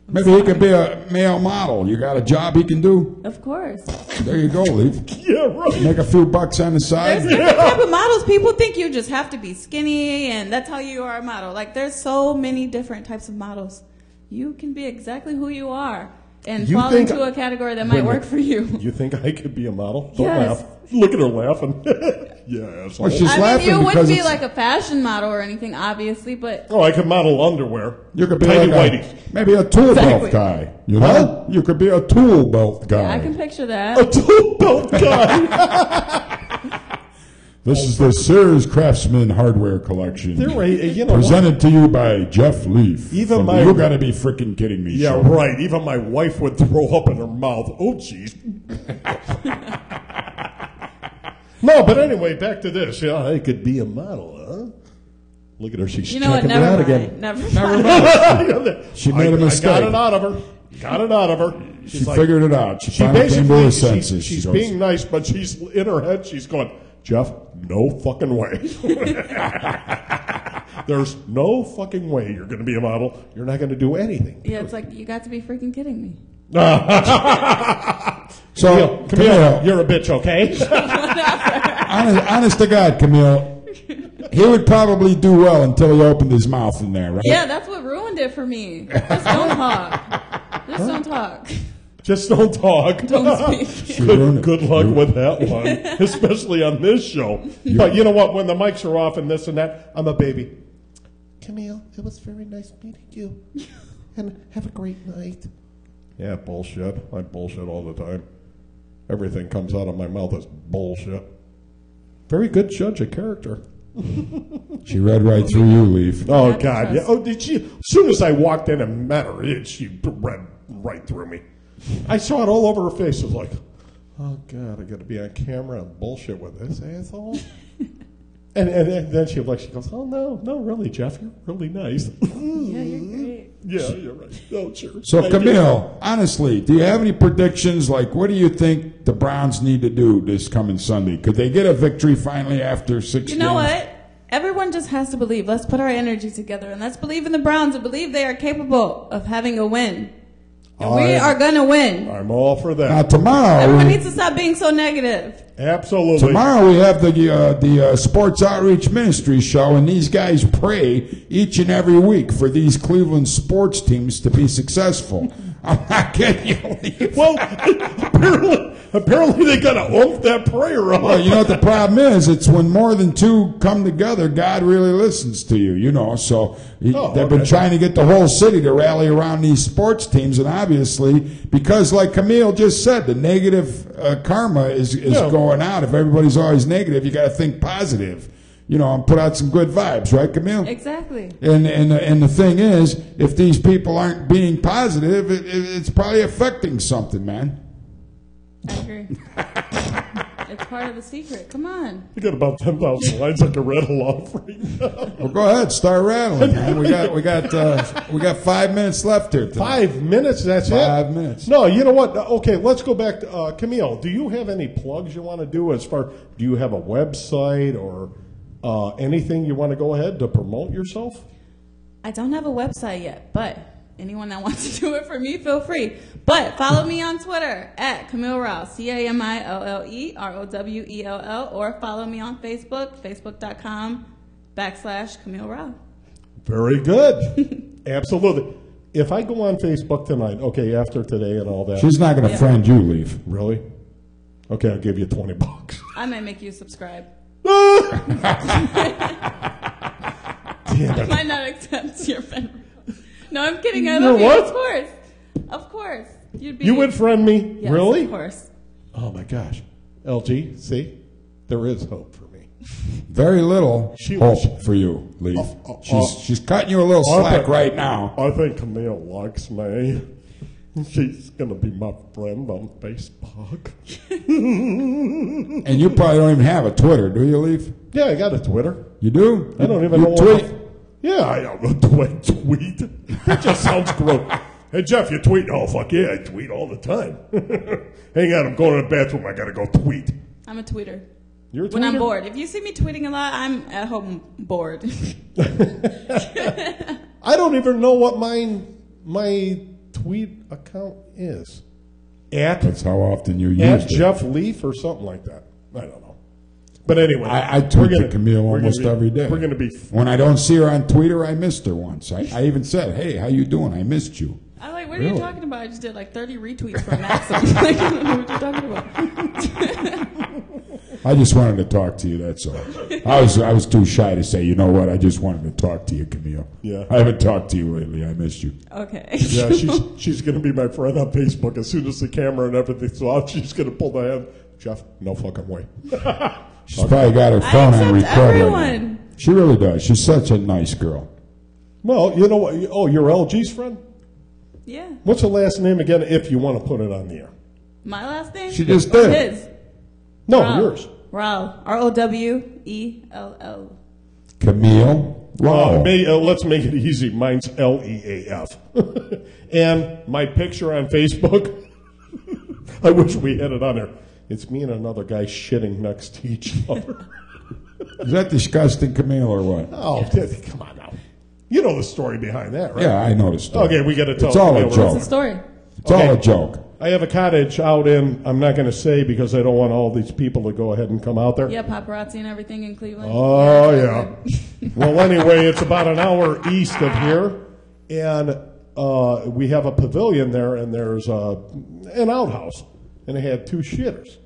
Maybe he could be a male model. You got a job he can do? Of course. There you go, Leaf. Yeah, right. Make a few bucks on the side. There's different type of models. People think you just have to be skinny and that's how you are a model. Like, there's so many different types of models. You can be exactly who you are and fall into a category that might work for you. You think I could be a model? Don't Yes. laugh. Look at her laughing. Yeah, Well, she's laughing you because wouldn't be it's- like a fashion model or anything, obviously, but Oh, I could model underwear. You could be Tidy like whities. maybe a tool Exactly. belt guy. You know? Huh? You could be a tool belt guy. yeah, I can picture that. A tool belt guy. This is the Sears Craftsman Hardware Collection. They're right. You know what? Presented to you by Jeff Leaf. Even from my- the You Gotta Be Freaking Kidding Me Yeah, show. right. Even my wife would throw up in her mouth. Oh, jeez. No, but anyway, back to this. Yeah, I could be a model, huh? Look at her. She's You know what? checking it out Never again. mind. Never Never mind. mind. She made a mistake. I got it out of her. Got it out of her. She figured it out. She She finally came to her basically, senses. she's She goes, being nice, but she's in her head, she's going, Jeff, no fucking way. There's no fucking way you're going to be a model. You're not going to do anything. Yeah, it's like, you got to be freaking kidding me. So, Camille, you're a bitch, okay? honest to God, Camille, he would probably do well until he opened his mouth in there, right? Yeah, that's what ruined it for me. Just don't talk. Just don't talk. Just don't talk. Don't speak. Good luck with that one, especially on this show. But you know what? When the mics are off and this and that, I'm a baby. Camille, it was very nice meeting you. And have a great night. Yeah, bullshit. I bullshit all the time. Everything comes out of my mouth as bullshit. Very good judge of character. She read right through you, Leaf. Oh, That's God. Yeah. Oh, did she? As soon as I walked in and met her, she read right through me. I saw it all over her face. It was like, oh, God, I got to be on camera and bullshit with this asshole. and then she goes, oh, no, really, Jeff, you're really nice. Yeah, you're great. Yeah, you're right. Oh, sure. So, Thank you. Camille, honestly, do you have any predictions? Like, what do you think the Browns need to do this coming Sunday? Could they get a victory finally after 6 games? You know what? Everyone just has to believe. Let's put our energy together and let's believe in the Browns and believe they are capable of having a win. And we are going to win. I'm all for Now, that. tomorrow, Everyone needs to stop being so negative. Absolutely. tomorrow we have the Sports Outreach Ministry show, and these guys pray each and every week for these Cleveland sports teams to be successful. I'm not kidding you, Leaf. Well, apparently they got to oomph that prayer up. Well, you know what the problem is? It's when more than two come together, God really listens to you, you know. So they've been trying to get the whole city to rally around these sports teams, and obviously, because like Camille just said, the negative karma is going out. If everybody's always negative, you got to think positive, you know, and put out some good vibes, right, Camille? Exactly. And the thing is, if these people aren't being positive, it's probably affecting something, man. I agree. It's part of the secret. Come on. You got about 10,000 lines I can rattle off right now. Well, go ahead, start rattling, man. We got 5 minutes left here tonight. 5 minutes, that's it? 5 minutes. No, you know what? Okay, let's go back to Camille. Do you have any plugs you want to do do you have a website or anything you want to go ahead to promote yourself? I don't have a website yet, but anyone that wants to do it for me, feel free. But follow me on Twitter at Camile Rowell, CamilleRowell, or follow me on Facebook, facebook.com/Camile Rowell. Very good. Absolutely. If I go on Facebook tonight, okay, after today and all that. She's not going to friend you, Leaf. Really? Okay, I'll give you $20. I might make you subscribe. Damn I it. might not accept your friend. No, I'm kidding. I You love know you. what? Of course. Of course. You would friend me? Yes, Really? of course. Oh, my gosh. LG, see? There is hope for me. Very little She hope was- for you, Leaf. oh. She's cutting you a little slack right now. I think Camille likes me. She's going to be my friend on Facebook. And you probably don't even have a Twitter, do you, Leaf? Yeah, I got a Twitter. You do? I don't even you know tweet. Yeah, I don't tweet. That just sounds gross. Hey, Jeff, you tweet? Oh, fuck yeah, I tweet all the time. Hang on, I'm going to the bathroom. I got to go tweet. I'm a tweeter. You're a tweeter? When I'm bored. If you see me tweeting a lot, I'm at home bored. I don't even know what my tweet account is. That's how often you use it. Jeff Leaf or something like that. I don't know. But anyway. I tweet to Camille almost every day. We're going to be... When I don't see her on Twitter, I missed her once. I even said, hey, how you doing? I missed you. I'm like, what are you talking about? I just did like 30 retweets from Maxim. Like, I don't know what you're talking about. I just wanted to talk to you, that's all. I was too shy to say, you know what, I just wanted to talk to you, Camille. Yeah. I haven't talked to you lately. I missed you. Okay. Yeah, she's going to be my friend on Facebook as soon as the camera and everything's off. She's going to pull the head. Jeff, no fucking way. She's probably got her phone on record. Everyone. She really does. She's such a nice girl. Well, you know what? Oh, you're LG's friend? Yeah. What's her last name again, if you want to put it on the air? My last name? She just did. His. No, Rowell. yours. Rowell. Rowell. Camile Rowell. Let's make it easy. Mine's Leaf. And my picture on Facebook, I wish we had it on there. It's me and another guy shitting next to each other. Is that disgusting, Camille, or what? Oh, come on now. You know the story behind that, right? Yeah, I know the story. Okay, we got to tell It's all a Camille. joke. What's the story? It's all a joke. I have a cottage out in, I'm not going to say because I don't want all these people to go ahead and come out there. Yeah, paparazzi and everything in Cleveland. Oh, yeah. Well, anyway, it's about an hour east of here, and we have a pavilion there, and there's an outhouse, and they had 2 shitters.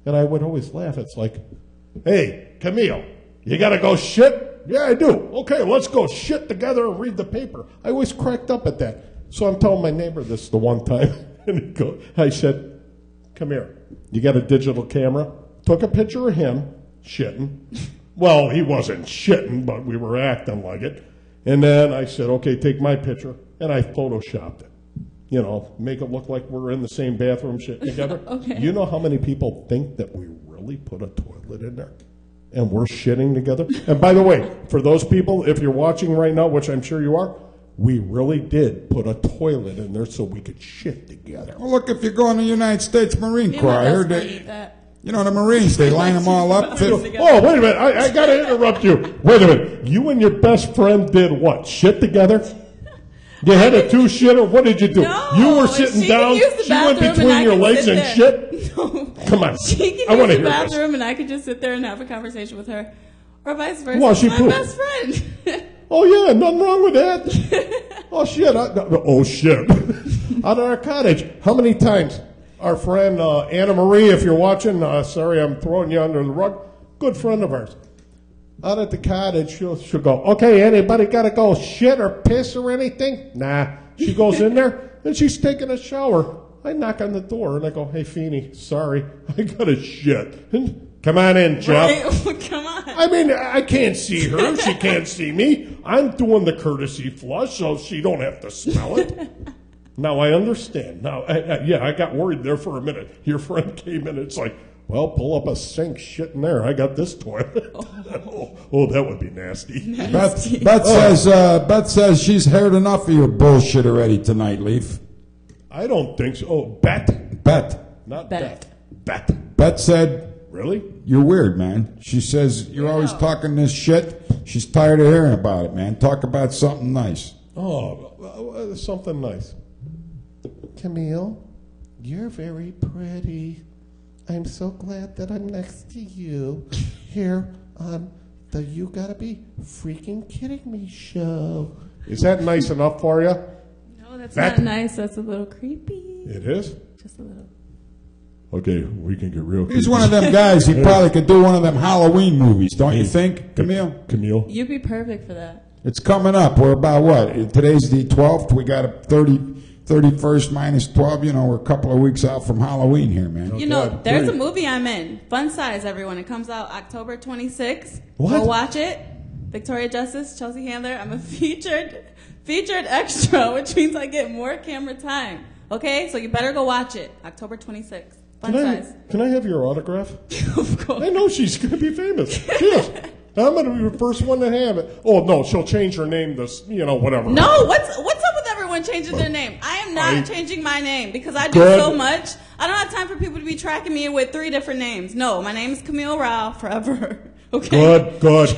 And I would always laugh. It's like, hey, Camille, you got to go shit? Yeah, I do. Okay, let's go shit together and read the paper. I always cracked up at that. So I'm telling my neighbor this the one time, and I said, come here. You got a digital camera? Took a picture of him shitting. Well, he wasn't shitting, but we were acting like it. And then I said, okay, take my picture. And I photoshopped it. You know, make it look like we're in the same bathroom shitting together. Okay. You know how many people think that we really put a toilet in there? And we're shitting together? And by the way, for those people, if you're watching right now, which I'm sure you are, we really did put a toilet in there so we could shit together. Well, look, if you're going to the United States Marine Me and Corps, my I best heard friend that, eat that. you know, the Marines, they line them all up. Oh, wait a minute. I got to interrupt you. Wait a minute. You and your best friend did what? Shit together? You had a 2-shitter? What did you do? No, you were sitting she down, can use the she went bathroom between and I your can legs sit and there. shit? No. Come on. She can I want to use the hear this. bathroom and I could just sit there and have a conversation with her. Or vice versa. Well, she my pooped. best friend. Oh, yeah, nothing wrong with that. Oh, shit. Oh, shit. Out of our cottage, how many times our friend Anna Marie, if you're watching, sorry, I'm throwing you under the rug, good friend of ours. Out at the cottage, she'll go, okay, anybody got to go shit or piss or anything? Nah. She goes in there, and she's taking a shower. I knock on the door, and I go, hey, Feeny, sorry, I got to shit. Come on in, Jeff. Right? Come on. I mean, I can't see her. She can't see me. I'm doing the courtesy flush, so she don't have to smell it. Now, I understand. Now, I got worried there for a minute. Your friend came in, it's like, well, pull up a sink, shit in there. I got this toilet. Oh, that would be nasty. Beth says she's heard enough of your bullshit already tonight, Leaf. I don't think so. Oh, Bet. Not Bet. Beth said, really? You're weird, man. She says, you're always talking this shit. She's tired of hearing about it, man. Talk about something nice. Oh, something nice. Camille, you're very pretty. I'm so glad that I'm next to you here on the You Gotta Be Freaking Kidding Me show. Is that nice enough for you? No, that's not nice. That's a little creepy. It is? Just a little. Okay, we can get real. He's one of them guys. He probably could do one of them Halloween movies, don't you think, Camille? Camille? You'd be perfect for that. It's coming up. We're about what? Today's the 12th. We got a 31st minus 12. You know, we're a couple of weeks out from Halloween here, man. You know, there's a movie I'm in. Fun Size, everyone. It comes out October 26th. What? Go watch it. Victoria Justice, Chelsea Handler. I'm a featured extra, which means I get more camera time. Okay? So you better go watch it. October 26th. Fun Size. Can I have your autograph? Of course. I know she's going to be famous. She is. I'm going to be the first one to have it. Oh, no, she'll change her name to, whatever. No, what's up with everyone everyone changes their name. I am not changing my name because I do so much. I don't have time for people to be tracking me with 3 different names. No, my name is Camile Rowell forever. Okay. Good. That's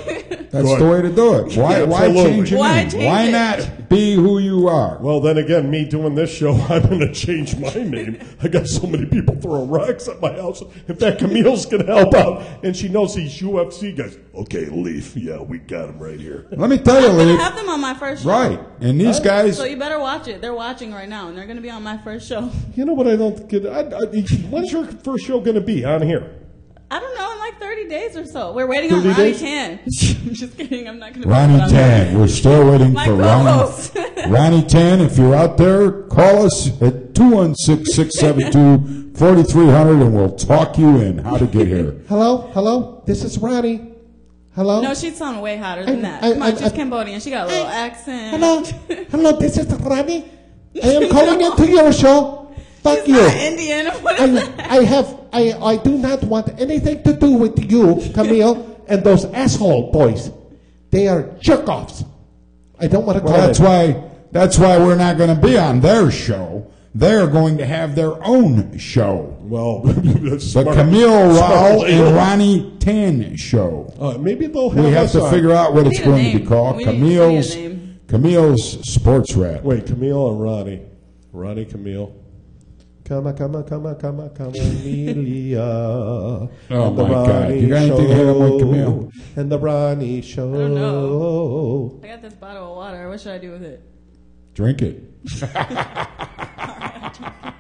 the way to do it. Why change your name? Why it? not be who you are? Well, then again, me doing this show, I'm going to change my name. I got so many people throwing rocks at my house. In fact, Camile's going to help out, and she knows these UFC guys. Okay, Leaf, yeah, we got him right here. Let me tell you, I'm going Leaf. to have them on my first show. Right, and these guys. So you better watch it. They're watching right now, and they're going to be on my first show. You know what I don't get? When's your first show going to be on here? I don't know, in like 30 days or so. We're waiting on Ronnie Tan. I'm just kidding. I'm not going to. Ronnie Tan. We're still waiting for Ronnie Tan. If you're out there, call us at 216-672-4300 and we'll talk you in how to get here. Hello? This is Ronnie. Hello? No, she'd sound way hotter than that. Come on, she's Cambodian. She got a little accent. Hello, this is Ronnie. I am calling into your show. Fuck She's you. not Indian. What is that? I do not want anything to do with you, Camille, and those asshole boys. They are jerk-offs. I don't want to call That's why we're not going to be on their show. They're going to have their own show. Well, that's the Camile Rowell and Ronnie Tan show. Maybe they'll have We have to figure out what it's going to be called. Camile's Sports Rap. Wait, Camille and Ronnie. Ronnie, Camille. Come, Amelia. Oh, my God. You got anything to hit him with, Camille? And the Ronnie Show. I don't know. I got this bottle of water. What should I do with it? Drink it.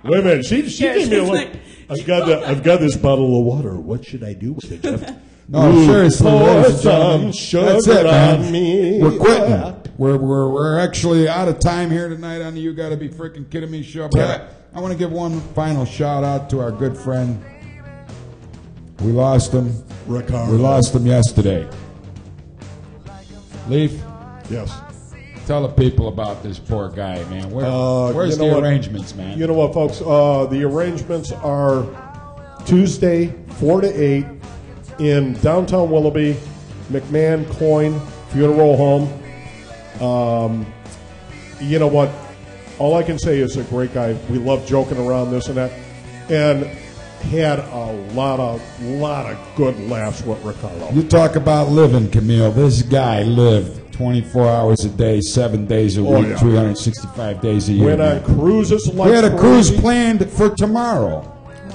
Wait a minute. She gave me a look. I've got this bottle of water. What should I do with it, Jeff? No, seriously. That's it, man. We're quitting. We're actually out of time here tonight on the You Gotta Be Freaking Kidding Me show. But I want to give one final shout out to our good friend. We lost him. Ricardo. We lost him yesterday. Leaf? Yes. Tell the people about this poor guy, man. Where's the arrangements, man? You know what, folks? The arrangements are Tuesday, 4 to 8 in downtown Willoughby, McMahon Coin Funeral Home. You know what? All I can say is a great guy. We love joking around this and that, and had a lot of good laughs with Ricardo. You talk about living, Camille. This guy lived 24 hours a day, 7 days a week, 365 days a year. Went on cruises like we had a cruise planned for tomorrow.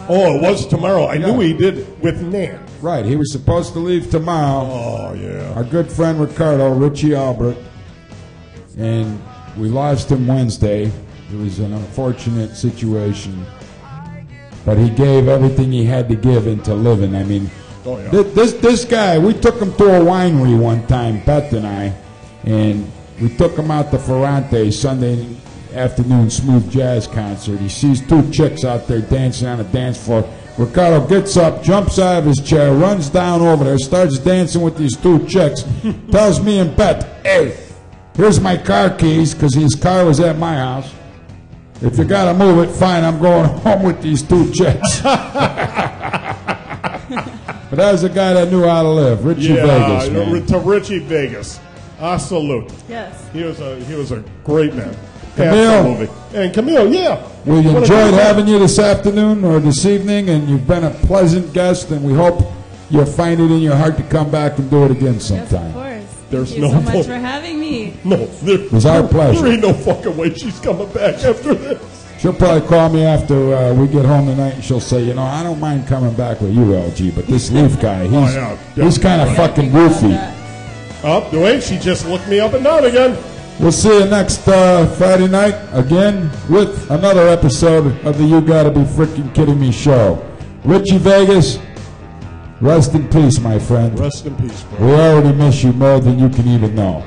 Oh, it was tomorrow. I knew he did with Nan. Right. He was supposed to leave tomorrow. Oh, yeah. Our good friend Ricardo, Richie Albrecht. And we lost him Wednesday. It was an unfortunate situation. But he gave everything he had to give into living. I mean, this guy, we took him to a winery one time, Beth and I, and we took him out to Ferrante Sunday afternoon smooth jazz concert. He sees 2 chicks out there dancing on a dance floor. Ricardo gets up, jumps out of his chair, runs down over there, starts dancing with these 2 chicks, tells me and Beth, hey, here's my car keys, because his car was at my house. If you got to move it, fine, I'm going home with these 2 chicks. But that was a guy that knew how to live, Richie Vegas, man. To Richie Vegas. I salute. Yes. He was a great man. Camille. Absolutely. And Camille, yeah. We enjoyed having you this afternoon or this evening, and you've been a pleasant guest, and we hope you'll find it in your heart to come back and do it again sometime. Yes, of course. There's Thank you so much for having me. No, it was our pleasure. There ain't no fucking way she's coming back after this. She'll probably call me after we get home tonight, and she'll say, you know, I don't mind coming back with you, LG, but this Leaf guy, he's kind of fucking goofy. Oh, wait, she just looked me up and down again. We'll see you next Friday night again with another episode of the You Gotta Be Freaking Kidding Me show. Richie Vegas, rest in peace, my friend. Rest in peace, bro. We already miss you more than you can even know.